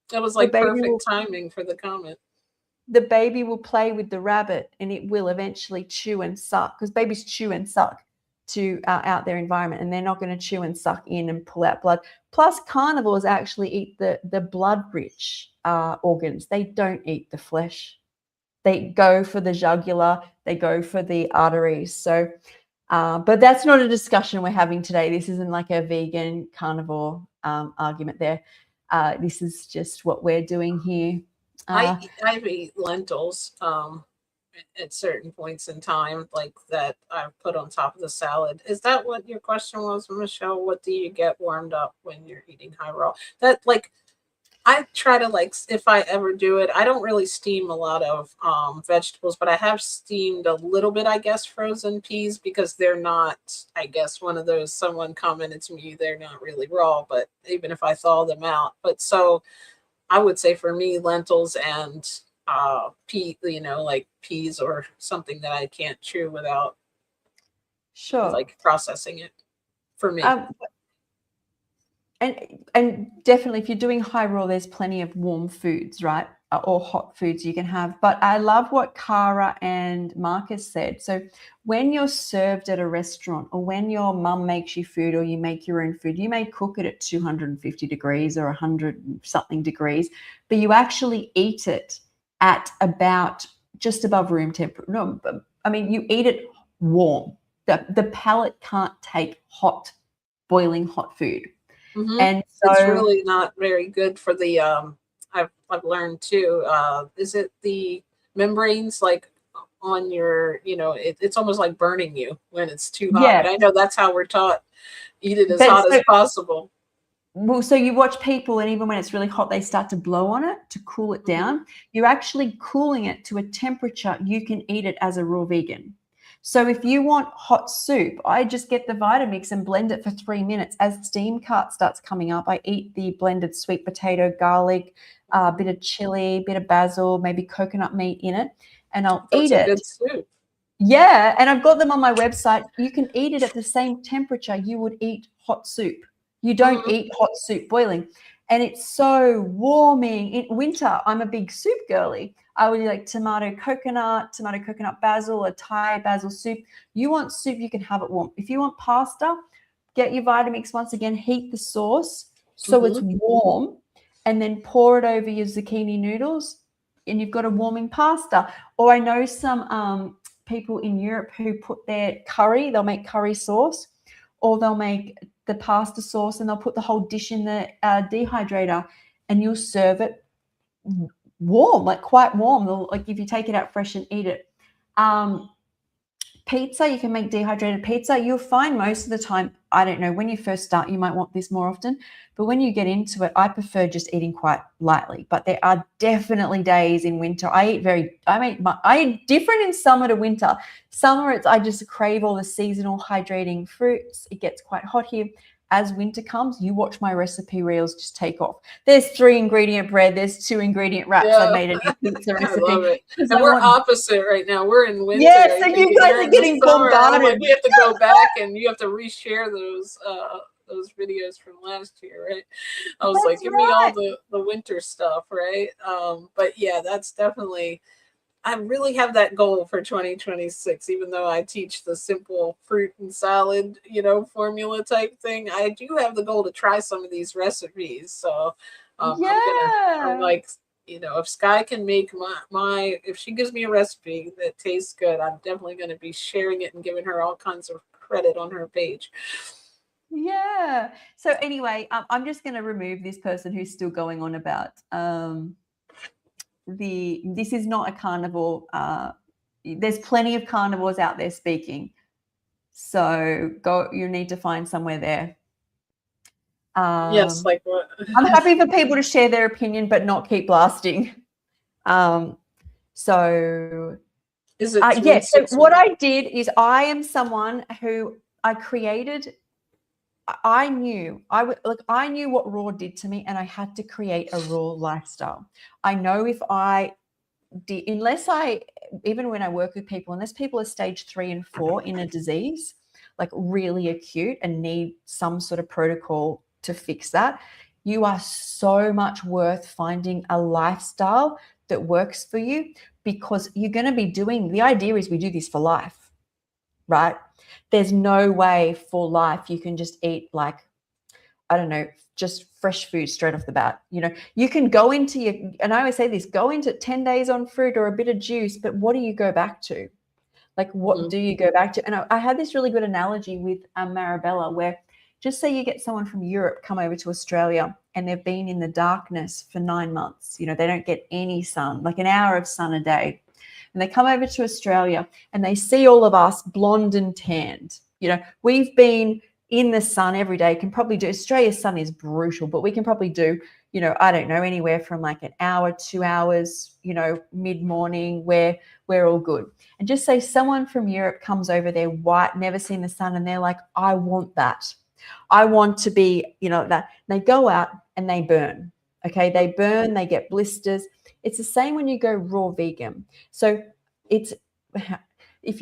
That was like perfect timing for the comment. The baby will play with the rabbit, and it will eventually chew and suck, because babies chew and suck to out their environment, and they're not going to chew and suck in and pull out blood. Plus, carnivores actually eat the blood-rich organs. They don't eat the flesh. They go for the jugular. They go for the arteries. So, but that's not a discussion we're having today. This isn't like a vegan carnivore argument there. This is just what we're doing here. I eat lentils at certain points in time, like that I put on top of the salad. Is that what your question was, Michelle? What do you get warmed up when you're eating high raw? That like I try to like if I ever do it, I don't really steam a lot of vegetables, but I have steamed a little bit, I guess, frozen peas because they're not, I guess, one of those someone commented to me, they're not really raw, but even if I thaw them out. But so I would say for me, lentils and pea, like peas or something that I can't chew without Sure. like processing it for me. And definitely, if you're doing high raw, there's plenty of warm foods, right? Or hot foods you can have. But I love what Cara and Marcus said. So when you're served at a restaurant, or when your mum makes you food, or you make your own food, you may cook it at 250 degrees or 100 something degrees, but you actually eat it at about just above room temperature. No, I mean, you eat it warm. The palate can't take boiling hot food. Mm-hmm. And so it's really not very good for the I've learned too, is it the membranes like on your, it's almost like burning you when it's too hot. yeah, But I know that's how we're taught, eat it as but hot as possible. well, so you watch people, and even when it's really hot, they start to blow on it to cool it down. You're actually cooling it to a temperature you can eat it as a raw vegan. So if you want hot soup, I just get the Vitamix and blend it for 3 minutes. As steam cart starts coming up, I eat the blended sweet potato, garlic, a bit of chili, bit of basil, maybe coconut meat in it, and I'll eat it. Good soup. Yeah, and I've got them on my website. You can eat it at the same temperature you would eat hot soup. You don't eat hot soup boiling. And it's so warming. In winter, I'm a big soup girly. I would like tomato coconut basil, a Thai basil soup. You want soup, you can have it warm. If you want pasta, get your Vitamix once again, heat the sauce so it's warm, and then pour it over your zucchini noodles, and you've got a warming pasta. Or I know some people in Europe who put their curry, they'll make curry sauce, or they'll make the pasta sauce and they'll put the whole dish in the dehydrator, and you'll serve it warm, like quite warm. Like if you take it out fresh and eat it. Pizza, you can make dehydrated pizza. You'll find most of the time, I don't know, when you first start, you might want this more often, but when you get into it, I prefer just eating quite lightly. But there are definitely days in winter. I eat different in summer to winter. Summer, I just crave all the seasonal hydrating fruits. It gets quite hot here. As winter comes, you watch my recipe reels just take off. There's 3-ingredient bread. There's 2-ingredient wraps. Yeah. I made a new pizza recipe. I love it. And we're opposite right now. We're in winter. Yeah, so you guys are getting bombarded. Like, we have to go back and you have to reshare those videos from last year, right? I was like, give me all the winter stuff, right? But yeah, that's definitely, I really have that goal for 2026, even though I teach the simple fruit and salad, formula type thing. I do have the goal to try some of these recipes. So I'm like, if Sky can make if she gives me a recipe that tastes good, I'm definitely going to be sharing it and giving her all kinds of credit on her page. Yeah. So anyway, I'm just going to remove this person who's still going on about this is not a carnivore. There's plenty of carnivores out there speaking. So you need to find somewhere there. Yes, like what? I'm happy for people to share their opinion, but not keep blasting. So is it? So what I did is I am someone who I created. I knew what raw did to me, and I had to create a raw lifestyle. I know if I did, even when I work with people, unless people are stage 3 and 4 in a disease, like really acute and need some sort of protocol to fix that, you are so much worth finding a lifestyle that works for you, because you're going to be the idea is we do this for life, right? There's no way for life you can just eat just fresh food straight off the bat. You can go into and I always say this, go into 10 days on fruit or a bit of juice, but what do you go back to? Like, what do you go back to? And I had this really good analogy with Marabella, where Just say you get someone from Europe come over to Australia and they've been in the darkness for 9 months. They don't get any sun, like an hour of sun a day. And they come over to Australia and they see all of us blonde and tanned. We've been in the sun every day, can probably do, Australia's sun is brutal, but we can probably do, I don't know, anywhere from like an hour, 2 hours, mid-morning, where we're all good. And just say someone from Europe comes over there, white, never seen the sun, and they're like, I want that. I want to be, that. And they go out and they burn. Okay, they burn, they get blisters. It's the same when you go raw vegan. So if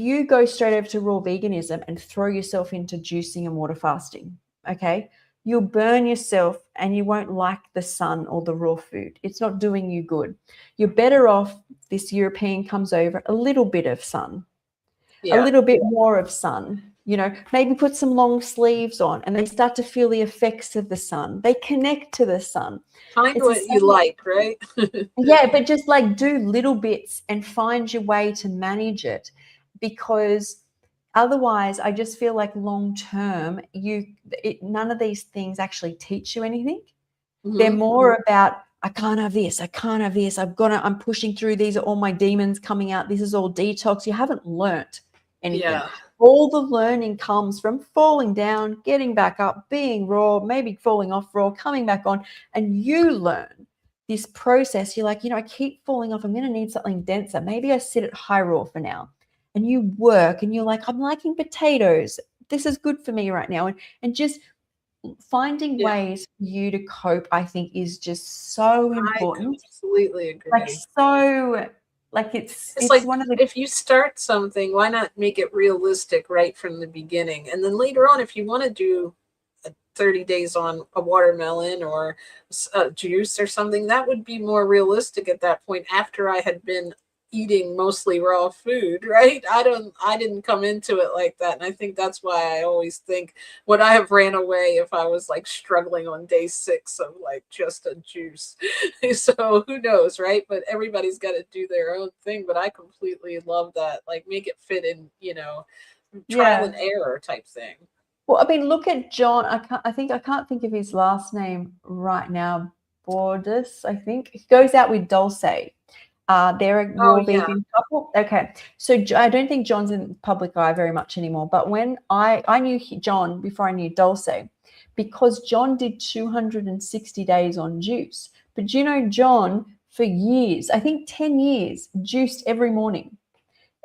you go straight over to raw veganism and throw yourself into juicing and water fasting, okay, you'll burn yourself and you won't like the sun or the raw food. It's not doing you good. You're better off, this European comes over, a little bit of sun, a little bit more of sun, maybe put some long sleeves on and they start to feel the effects of the sun. They connect to the sun. Find what you like, right? Yeah, but just like do little bits and find your way to manage it, because otherwise I just feel like long term none of these things actually teach you anything. They're more about, I can't have this, I'm pushing through, these are all my demons coming out, this is all detox. You haven't learnt anything. All the learning comes from falling down, getting back up, being raw, maybe falling off raw, coming back on, and you learn this process. You're like, I keep falling off, I'm going to need something denser. Maybe I sit at high raw for now. And you work and you're like, I'm liking potatoes, this is good for me right now. And just finding ways for you to cope, I think, is just so important. I completely agree. It's like, one of the, if you start something, why not make it realistic right from the beginning? And then later on, if you want to do 30 days on a watermelon or a juice or something, that would be more realistic at that point, after I had been eating mostly raw food, right? I didn't come into it like that. And I think that's why I always think, would I have ran away if I was like struggling on day 6 of like just a juice? So who knows, right? But everybody's got to do their own thing. But I completely love that. Like, make it fit in, trial and error type thing. Well, I mean, look at John. I can't think of his last name right now. Borders, I think. He goes out with Dulce. They're a raw vegan couple. Okay. So I don't think John's in the public eye very much anymore. But when I knew John before I knew Dulce, because John did 260 days on juice. But John, for years, I think 10 years, juiced every morning,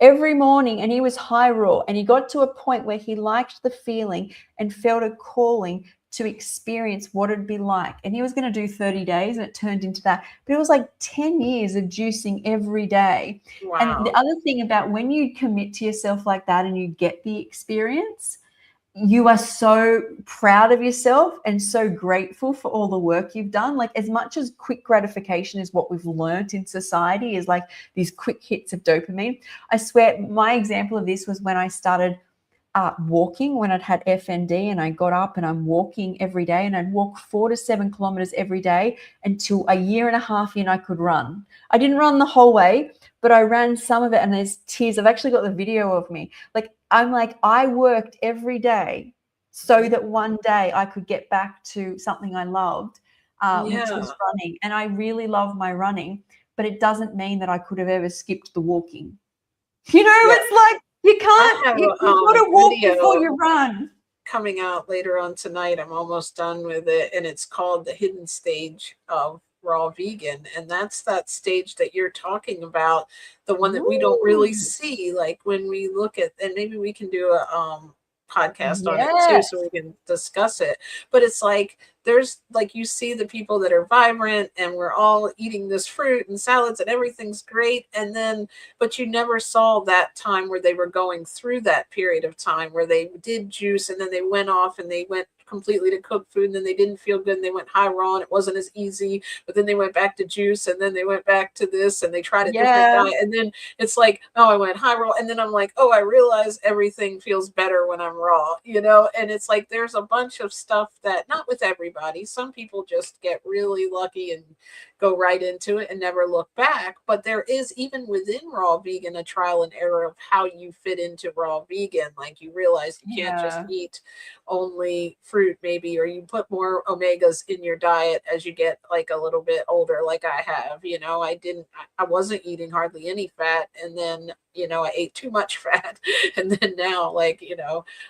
and he was high raw, and he got to a point where he liked the feeling and felt a calling to experience what it'd be like. And he was going to do 30 days and it turned into that. But it was like 10 years of juicing every day. Wow. And the other thing about when you commit to yourself like that and you get the experience, you are so proud of yourself and so grateful for all the work you've done. Like, as much as quick gratification is what we've learned in society, is like these quick hits of dopamine. I swear, my example of this was when I started walking, when I'd had FND and I got up and I'm walking every day, and I'd walk 4 to 7 kilometers every day until a year and a half in I could run. I didn't run the whole way, but I ran some of it, and there's tears. I've actually got the video of me. I worked every day so that one day I could get back to something I loved, which was running. And I really love my running, but it doesn't mean that I could have ever skipped the walking. It's like, you can't, you've got to walk before you run. Coming out later on tonight. I'm almost done with it. And it's called The Hidden Stage of Raw Vegan. And that's that stage that you're talking about, the one that we don't really see. Like, when we look at, and maybe we can do a podcast on it too, so we can discuss it. But it's like, there's like, you see the people that are vibrant and we're all eating this fruit and salads and everything's great, and then but you never saw that time where they were going through that period of time where they did juice and then they went off and they went completely to cooked food, and then they didn't feel good and they went high raw and it wasn't as easy, but then they went back to juice and then they went back to this and they tried a different diet, and then it's like, oh, I went high raw, and then I'm like, oh, I realize everything feels better when I'm raw, and it's like, there's a bunch of stuff that, not with everybody, some people just get really lucky and go right into it and never look back, but there is, even within raw vegan, a trial and error of how you fit into raw vegan. Like, you realize you can't just eat only fruit maybe, or you put more omegas in your diet as you get like a little bit older, like I have. I wasn't eating hardly any fat, and then I ate too much fat, and then now, like,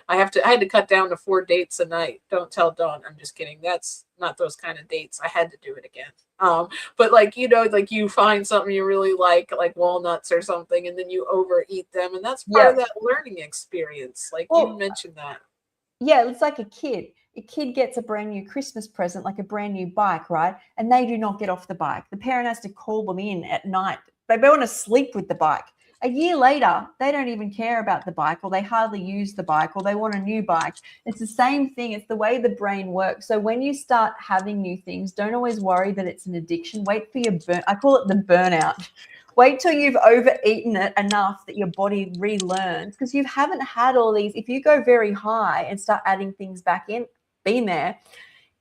I had to cut down to 4 dates a night. Don't tell Dawn. I'm just kidding. That's not those kind of dates. I had to do it again. But like, like you find something you really like walnuts or something, and then you overeat them. And that's part of that learning experience. Like you mentioned that. Yeah, it's like a kid. A kid gets a brand new Christmas present, like a brand new bike, right? And they do not get off the bike. The parent has to call them in at night. They want to sleep with the bike. A year later, they don't even care about the bike, or they hardly use the bike, or they want a new bike. It's the same thing. It's the way the brain works. So when you start having new things, don't always worry that it's an addiction. Wait for your I call it the burnout. Wait till you've overeaten it enough that your body relearns, because you haven't had all these. If you go very high and start adding things back in, being there,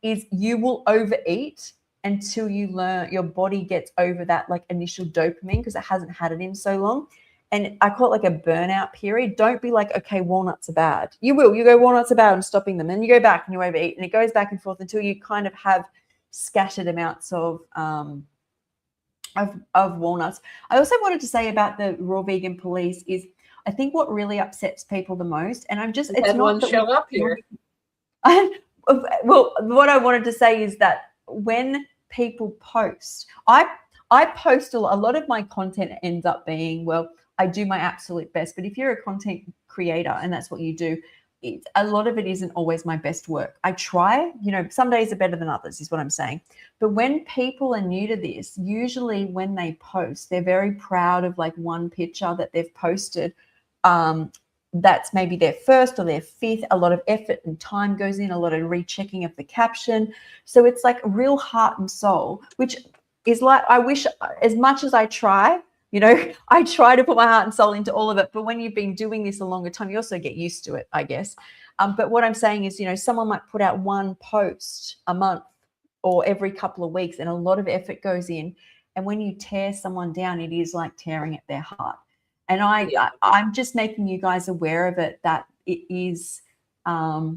is you will overeat until you learn, your body gets over that like initial dopamine, because it hasn't had it in so long. And I call it like a burnout period. Don't be like, okay, walnuts are bad. You go, walnuts are bad, I'm stopping them. And you go back and you overeat, and it goes back and forth until you kind of have scattered amounts of walnuts. I also wanted to say about the raw vegan police is, I think what really upsets people the most, and it's not one show up here. Well, what I wanted to say is that when people post, I post a lot of my content ends up being, well, I do my absolute best. But if you're a content creator and that's what you do, a lot of it isn't always my best work. I try, some days are better than others is what I'm saying. But when people are new to this, usually when they post, they're very proud of like one picture that they've posted. That's maybe their first or their fifth. A lot of effort and time goes in, a lot of rechecking of the caption. So it's like real heart and soul, which is like, I wish, as much as I try, I try to put my heart and soul into all of it. But when you've been doing this a longer time, you also get used to it, I guess. But what I'm saying is, someone might put out one post a month or every couple of weeks, and a lot of effort goes in. And when you tear someone down, it is like tearing at their heart. And I'm just making you guys aware of it, that it is, I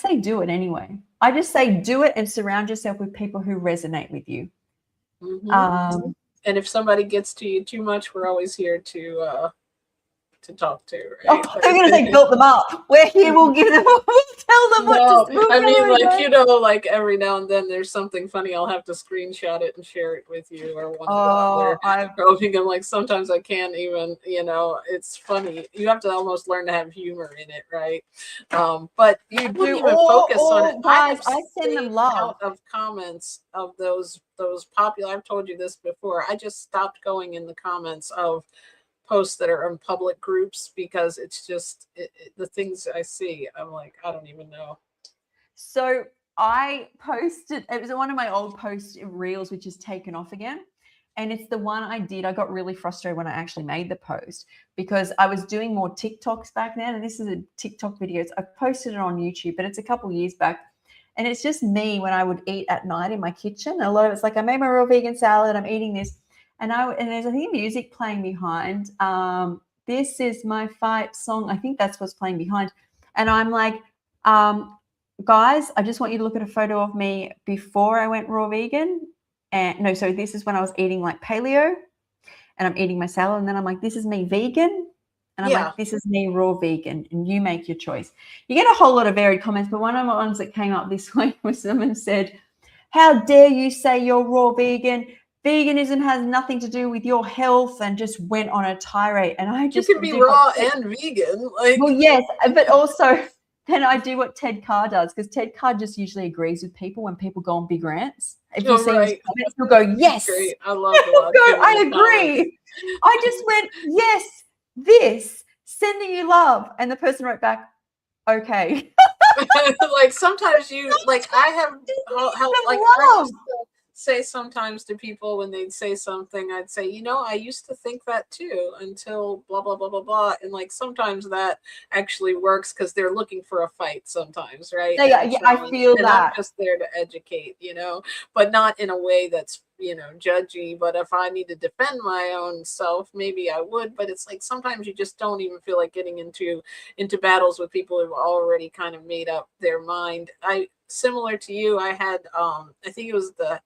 say do it anyway. I just say do it and surround yourself with people who resonate with you. Mm-hmm. And if somebody gets to you too much, we're always here to talk to. Right? Oh, they're going to say build them up. We're here. We'll give them. We'll tell them what to. I mean, like every now and then there's something funny. I'll have to screenshot it and share it with you, or one of the other. I'm like, sometimes I can't even. It's funny. You have to almost learn to have humor in it, right? But you do even focus on it. Guys, I send them love. Out of comments of those popular. I've told you this before. I just stopped going in the comments of posts that are in public groups, because it's just the things I see, I'm like, I don't even know. So I posted, it was one of my old post reels, which is taken off again. And it's the one I did. I got really frustrated when I actually made the post, because I was doing more TikToks back then. And this is a TikTok video. I posted it on YouTube, but it's a couple years back. And it's just me when I would eat at night in my kitchen. A lot of it's like, I made my raw vegan salad, I'm eating this. And there's, I think, music playing behind. This is my fight song. I think that's what's playing behind. And I'm like, guys, I just want you to look at a photo of me before I went raw vegan. And no, so this is when I was eating like paleo, and I'm eating my salad. And then I'm like, this is me vegan. And I'm like, this is me raw vegan. And you make your choice. You get a whole lot of varied comments. But one of the ones that came up this week was someone said, how dare you say you're raw vegan? Veganism has nothing to do with your health, and just went on a tirade. And I just, you could be raw and vegan. Like, well, yes, but also then I do what Ted Carr does, because Ted Carr just usually agrees with people when people go on big rants. If you see his comments, he'll go, yes. Great. I love that. I agree. I just went, yes, this, sending you love. And the person wrote back, okay. Like sometimes you, like I have, like I used to say sometimes to people when they'd say something, I'd say, I used to think that too, until blah, blah, blah, blah, blah. And like, sometimes that actually works, because they're looking for a fight sometimes, right? Yeah, I feel that. I'm just there to educate, but not in a way that's judgy, but if I need to defend my own self, maybe I would. But it's like sometimes you just don't even feel like getting into battles with people who've already kind of made up their mind. I Similar to you, I had I think it was the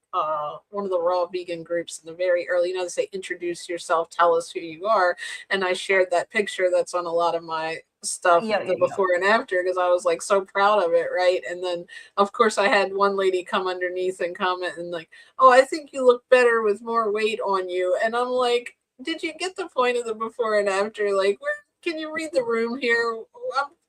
one of the raw vegan groups in the very early, they say introduce yourself, tell us who you are. And I shared that picture that's on a lot of my stuff, Yeah, the yeah, yeah. before and after, because I was like so proud of it, right? And then of course I had one lady come underneath and comment and like, oh, I think you look better with more weight on you. And I'm like, did you get the point of the before and after? Like, where can you read the room here?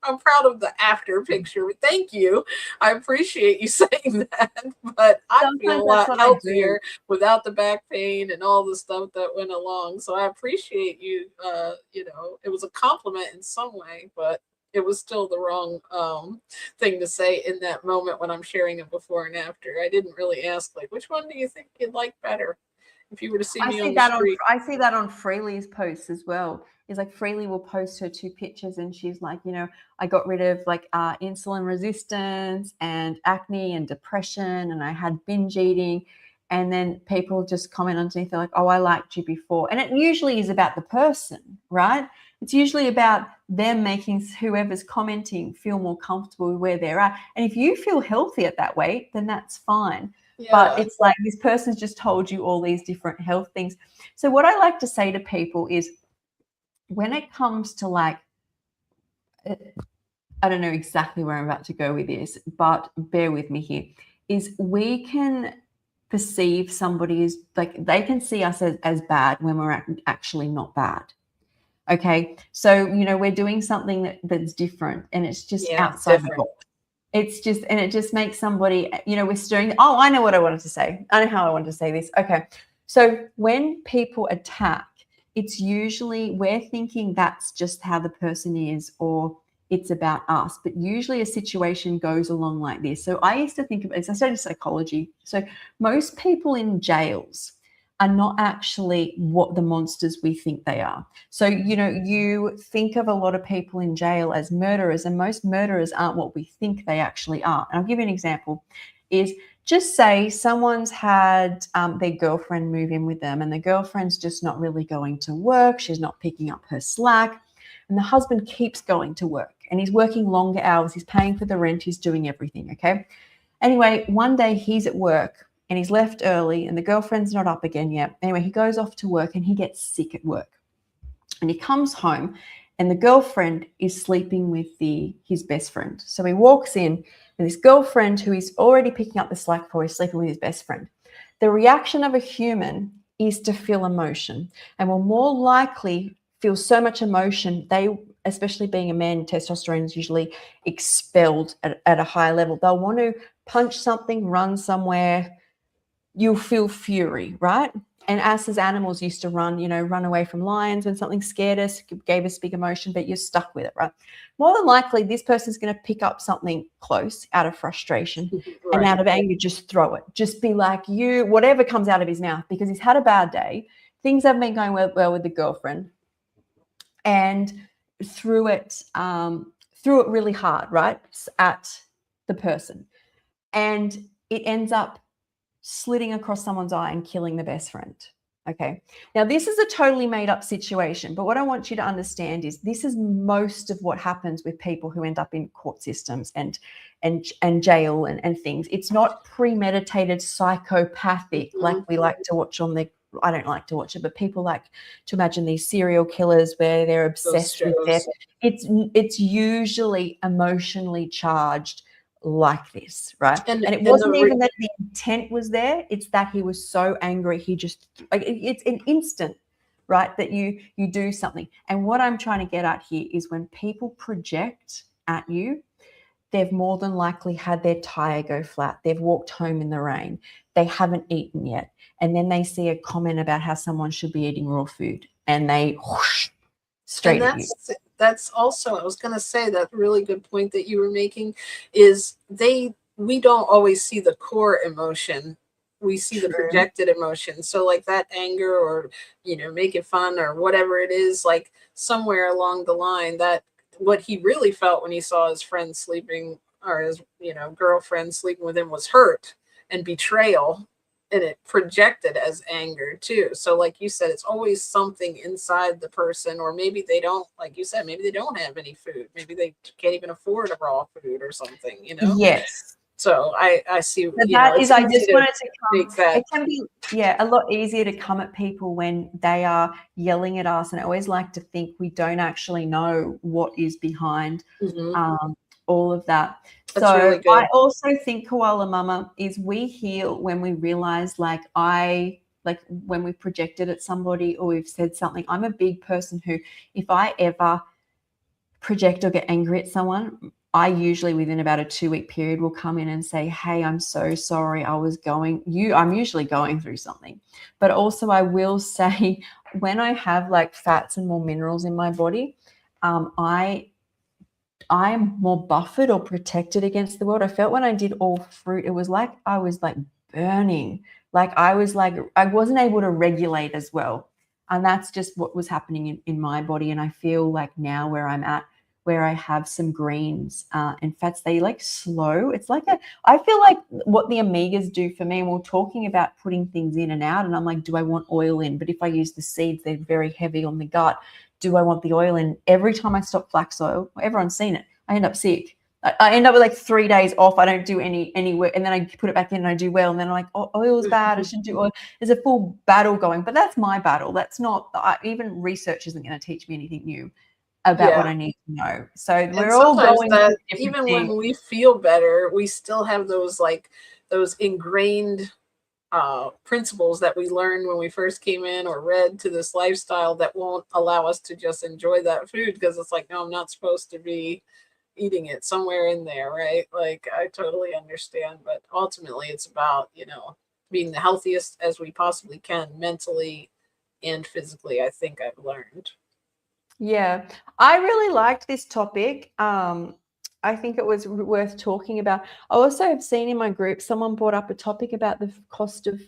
I'm proud of the after picture. Thank you. I appreciate you saying that. But I feel Sometimes a that's lot what I do. healthier without the back pain and all the stuff that went along. So I appreciate you. It was a compliment in some way, but it was still the wrong thing to say in that moment when I'm sharing it before and after. I didn't really ask like, which one do you think you'd like better if you were to see I me see on the that on street? I see that on Freely's posts as well. Is like Freely will post her 2 pictures and she's like, I got rid of like insulin resistance and acne and depression and I had binge eating. And then people just comment underneath, they're like, oh, I liked you before. And it usually is about the person, right? It's usually about them making whoever's commenting feel more comfortable with where they're at. And if you feel healthy at that weight, then that's fine. But Yeah. it's like this person's just told you all these different health things. So what I like to say to people is when it comes to like, I don't know exactly where I'm about to go with this, but bear with me here, is we can perceive somebody as like they can see us as bad when we're actually not bad. Okay. So, we're doing something that's different and it's just Yeah, outside the different. box. And it just makes somebody, we're stirring. Oh, I know what I wanted to say. I know how I wanted to say this. Okay. So when people attack, it's usually we're thinking that's just how the person is or it's about us. But usually a situation goes along like this. So I used to think of it, I studied psychology. So most people in jails are not actually what the monsters we think they are. So, you think of a lot of people in jail as murderers, and most murderers aren't what we think they actually are. And I'll give you an example is just say someone's had their girlfriend move in with them and the girlfriend's just not really going to work. She's not picking up her slack. And the husband keeps going to work and he's working longer hours. He's paying for the rent. He's doing everything. Okay. Anyway, one day he's at work and he's left early and the girlfriend's not up again yet. Anyway, he goes off to work and he gets sick at work. And he comes home and the girlfriend is sleeping with his best friend. So he walks in and this girlfriend who he's already picking up the slack for is sleeping with his best friend. The reaction of a human is to feel emotion and will more likely feel so much emotion. They, especially being a man, testosterone is usually expelled at a high level. They'll want to punch something, run somewhere. You'll feel fury, right? And us as animals used to run away from lions when something scared us, gave us big emotion, but you're stuck with it, right? More than likely, this person's going to pick up something close out of frustration and Right. out of anger, just throw it. Just be like whatever comes out of his mouth because he's had a bad day. Things haven't been going well with the girlfriend and threw it really hard, right, at the person. And it ends up slitting across someone's eye and killing the best friend. Okay. Now, this is a totally made up situation, but what I want you to understand is this is most of what happens with people who end up in court systems and jail and things. It's not premeditated psychopathic like we like to watch on the. I don't like to watch it, but people like to imagine these serial killers where they're Those obsessed with their. shows. It's usually emotionally charged like this, right? And And it and the wasn't even that the intent was there, it's that he was so angry he just like it's an instant, right, that you do something. And what I'm trying to get at here is when people project at you, they've more than likely had their tire go flat, they've walked home in the rain, they haven't eaten yet, and then they see a comment about how someone should be eating raw food and they whoosh and straight at you. that's also, I was going to say, that really good point that you were making is we don't always see the core emotion, we see the True. projected emotion. So like that anger or making fun or whatever it is, like somewhere along the line, that what he really felt when he saw his friend sleeping or his girlfriend sleeping with him was hurt and betrayal. it projected as anger too. So like you said, it's always something inside the person, or maybe they don't, like you said, maybe they don't have any food. Maybe they can't even afford a raw food or something, you know? Yes. So I see, So you know, that it's is, I easy just to wanted to make come, that. it can be, yeah, a lot easier to come at people when they are yelling at us. And I always like to think we don't actually know what is behind Mhm. all of that. That's So really good. I also think, Koala Mama, is we heal when we realize, like when we projected at somebody or we've said something. I'm a big person who, if I ever project or get angry at someone, I usually within about a 2-week period will come in and say, hey, I'm so sorry. I'm usually going through something. But also I will say, when I have like fats and more minerals in my body, I'm more buffered or protected against the world. I felt when I did all fruit, it was like I was like burning. Like I wasn't able to regulate as well. And that's just what was happening in my body. And I feel like now where I'm at, where I have some greens and fats, they like slow. It's like I feel like what the omegas do for me, and we're talking about putting things in and out, and I'm like, do I want oil in? But if I use the seeds, they're very heavy on the gut. Do I want the oil in? Every time I stop flax oil, everyone's seen it, I end up sick. I end up with like 3 days off. I don't do any work, and then I put it back in and I do well. And then I'm like, oh, oil's bad. I shouldn't do oil. There's a full battle going, but that's my battle. That's not even research isn't going to teach me anything new about what Yeah. I need to know. So And we're all sometimes going through that different even things. when we feel better, we still have those like those ingrained principles that we learned when we first came in or read to this lifestyle that won't allow us to just enjoy that food, because it's like, no, I'm not supposed to be eating it somewhere in there, right? Like I totally understand, but ultimately it's about, you know, being the healthiest as we possibly can mentally and physically, I think I've learned. Yeah, I really liked this topic. I think it was worth talking about. I also have seen in my group someone brought up a topic about the cost of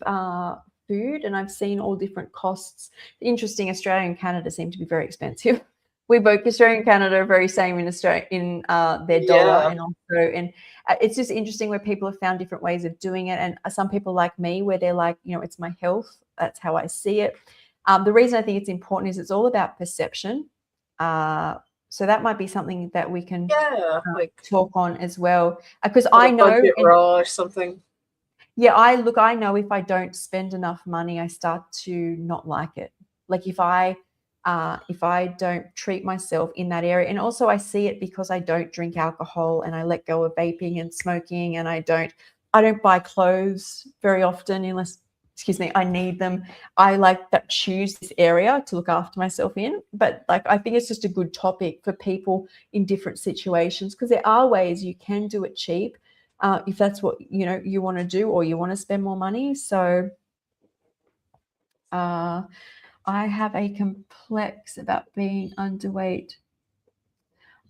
food, and I've seen all different costs. Interesting, Australia and Canada seem to be very expensive. We both, Australia and Canada, are very same in Australia in their dollar, Yeah, and also it's just interesting where people have found different ways of doing it. And some people like me, where they're like, it's my health. That's how I see it. The reason I think it's important is it's all about perception. Uh, so that might be something that we can yeah, like talk on as well. Because like a I know, budget and raw or something. yeah, I know if I don't spend enough money, I start to not like it. Like if I don't treat myself in that area, and also I see it because I don't drink alcohol and I let go of vaping and smoking, and I don't buy clothes very often unless, excuse me, I need them. I like that choose this area to look after myself in. But like I think it's just a good topic for people in different situations, because there are ways you can do it cheap if that's what you want to do, or you want to spend more money. So uh, I have a complex about being underweight.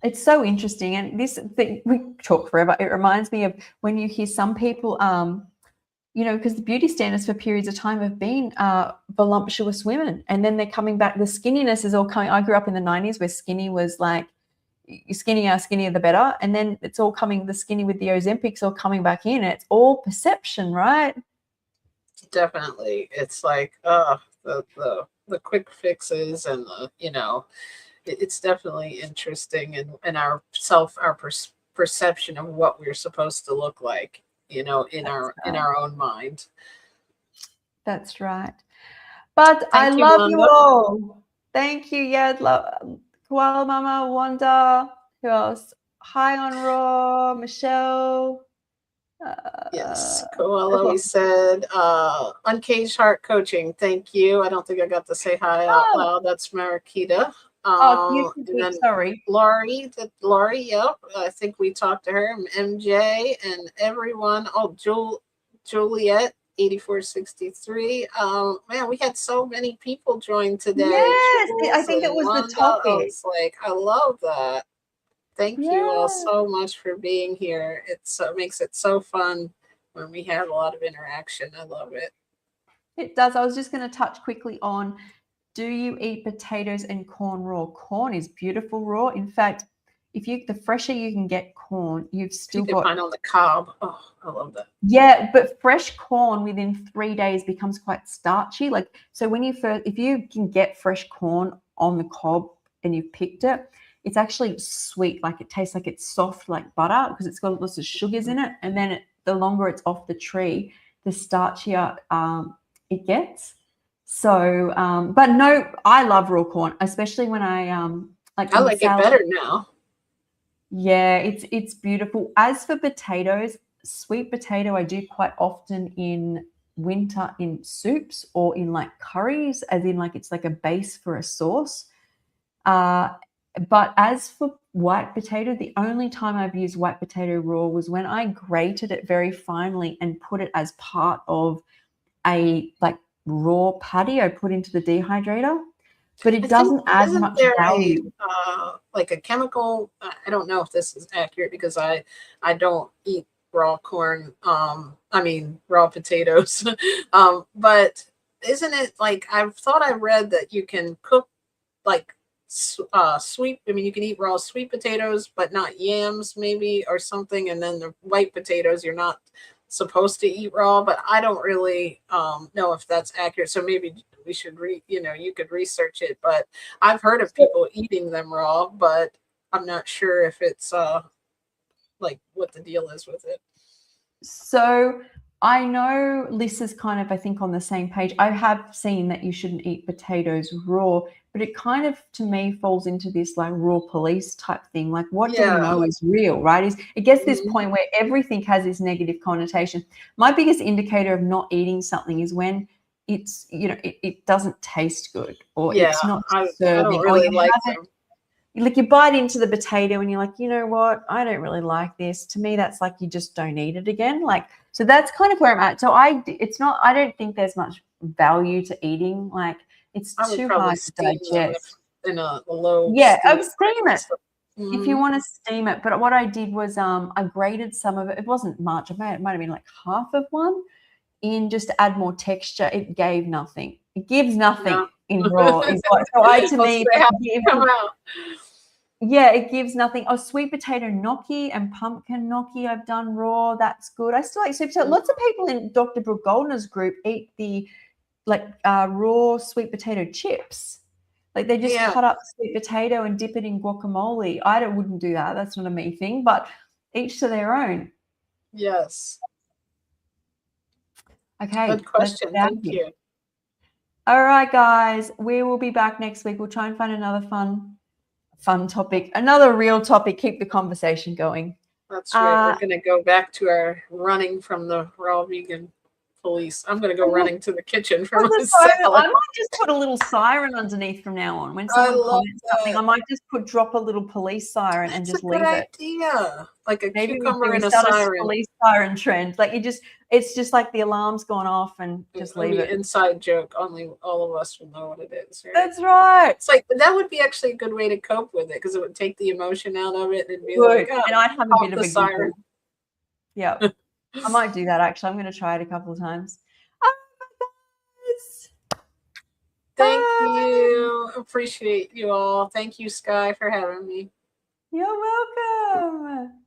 It's so interesting, and this thing we talk forever. It reminds me of when you hear some people, because the beauty standards for periods of time have been voluptuous women, and then they're coming back. The skinniness is all coming. I grew up in the 90s where skinny was like, skinnier the better, and then it's all coming. The skinny with the Ozempic's all coming back in. It's all perception, right? Definitely. It's like the quick fixes and the, you know, it's definitely interesting and our perception of what we're supposed to look like, you know, That's in right. our own mind. That's right. But I Thank you, love you Wanda. all. Thank you. Yeah, Koala Mama, Wanda. Who else? Hi on Raw, Michelle. Yes, There's Koala, we lots. said Uncaged Heart Coaching. Thank you. I don't think I got to say hi out Oh, loud. That's Marakita. you And then sorry. Laurie, yep. I think we talked to her, MJ, and everyone. Oh, Juliet, 8463. Man, we had so many people join today. Yes, I Jules think it and was the Wanda. I topic. was like, I love that. Thank you all Yeah, so much for being here. It makes it so fun when we have a lot of interaction. I love it. it does. I was just going to touch quickly on, do you eat potatoes and corn raw? Corn is beautiful raw. In fact, the fresher you can get corn, you've still You can got. find on the cob. Oh, I love that. Yeah, but fresh corn within 3 days becomes quite starchy. Like, so when if you can get fresh corn on the cob and you've picked it, it's actually sweet. Like, it tastes like it's soft like butter because it's got lots of sugars in it. And then the longer it's off the tree, the starchier it gets. So, but no, I love raw corn, especially when I like I in like it salad. better now. Yeah, it's beautiful. As for potatoes, sweet potato I do quite often in winter in soups or in like curries, as in like it's like a base for a sauce. Uh, but as for white potato, the only time I've used white potato raw was when I grated it very finely and put it as part of a like raw patty I put into the dehydrator. But I it think, doesn't add isn't much there a value. like a chemical? I don't know if this is accurate because I don't eat raw corn. I mean raw potatoes. But isn't it like I thought I read that you can cook like sweet. I mean, you can eat raw sweet potatoes, but not yams, maybe, or something. And then the white potatoes, you're not supposed to eat raw. But I don't really know if that's accurate. So maybe we should you could research it. But I've heard of people eating them raw, but I'm not sure if it's like what the deal is with it. So I know Lissa's kind of, I think, on the same page. I have seen that you shouldn't eat potatoes raw, but it kind of, to me, falls into this like raw police type thing. Like, what do we Yeah. know is real, right? It gets to this Mhm. point where everything has this negative connotation. My biggest indicator of not eating something is when it's, it doesn't taste good, or Yeah, it's not I don't serving, or really you like have it, them. like you bite into the potato and you're like, you know what, I don't really like this. To me, that's like you just don't eat it again. Like, so that's kind of where I'm at. So I don't think there's much value to eating. Like, it's I would too probably hard to steam them if digest. in a low Yeah, I steam. would steam it if you Mm-hmm. want to steam it. But what I did was I grated some of it. It wasn't much. It might have been like half of one in just to add more texture. It gave nothing. It gives nothing No. in raw. Is what, so to Once me, they have that to gives. come out. Yeah, it gives nothing. Oh, sweet potato gnocchi and pumpkin gnocchi I've done raw. That's good. I still like sweet potato. Lots of people in Dr. Brooke Goldner's group eat the raw sweet potato chips. Like, they just Yeah. cut up sweet potato and dip it in guacamole. Wouldn't do that. That's not a me thing, but each to their own. Yes. Good Okay, let's question. get out of Thank here. you. All right, guys, we will be back next week. We'll try and find another fun topic, another real topic. Keep the conversation going. That's right. We're Uh, going to go back to our running from the raw vegan police. I'm going to go running to the kitchen for Put my the siren. I salad. might just put a little siren underneath from now on. When I someone love comments something, that. I might just drop a little police siren and That's a just good leave it. idea. Like a Maybe we do. cucumber We and a start a siren. police siren trend. Like, it's just like the alarm's gone off and just It'll leave be an it. inside joke. Only all of us will know what it is, right? That's right. It's like that would be actually a good way to cope with it because it would take the emotion out of it and it'd be Good. like, oh, And I'd have a bit pop of the a giggle. siren. Yeah. I might do that actually. I'm going to try it a couple of times. Oh, guys. Thank Bye. you. Appreciate you all. Thank you, Sky, for having me. You're welcome.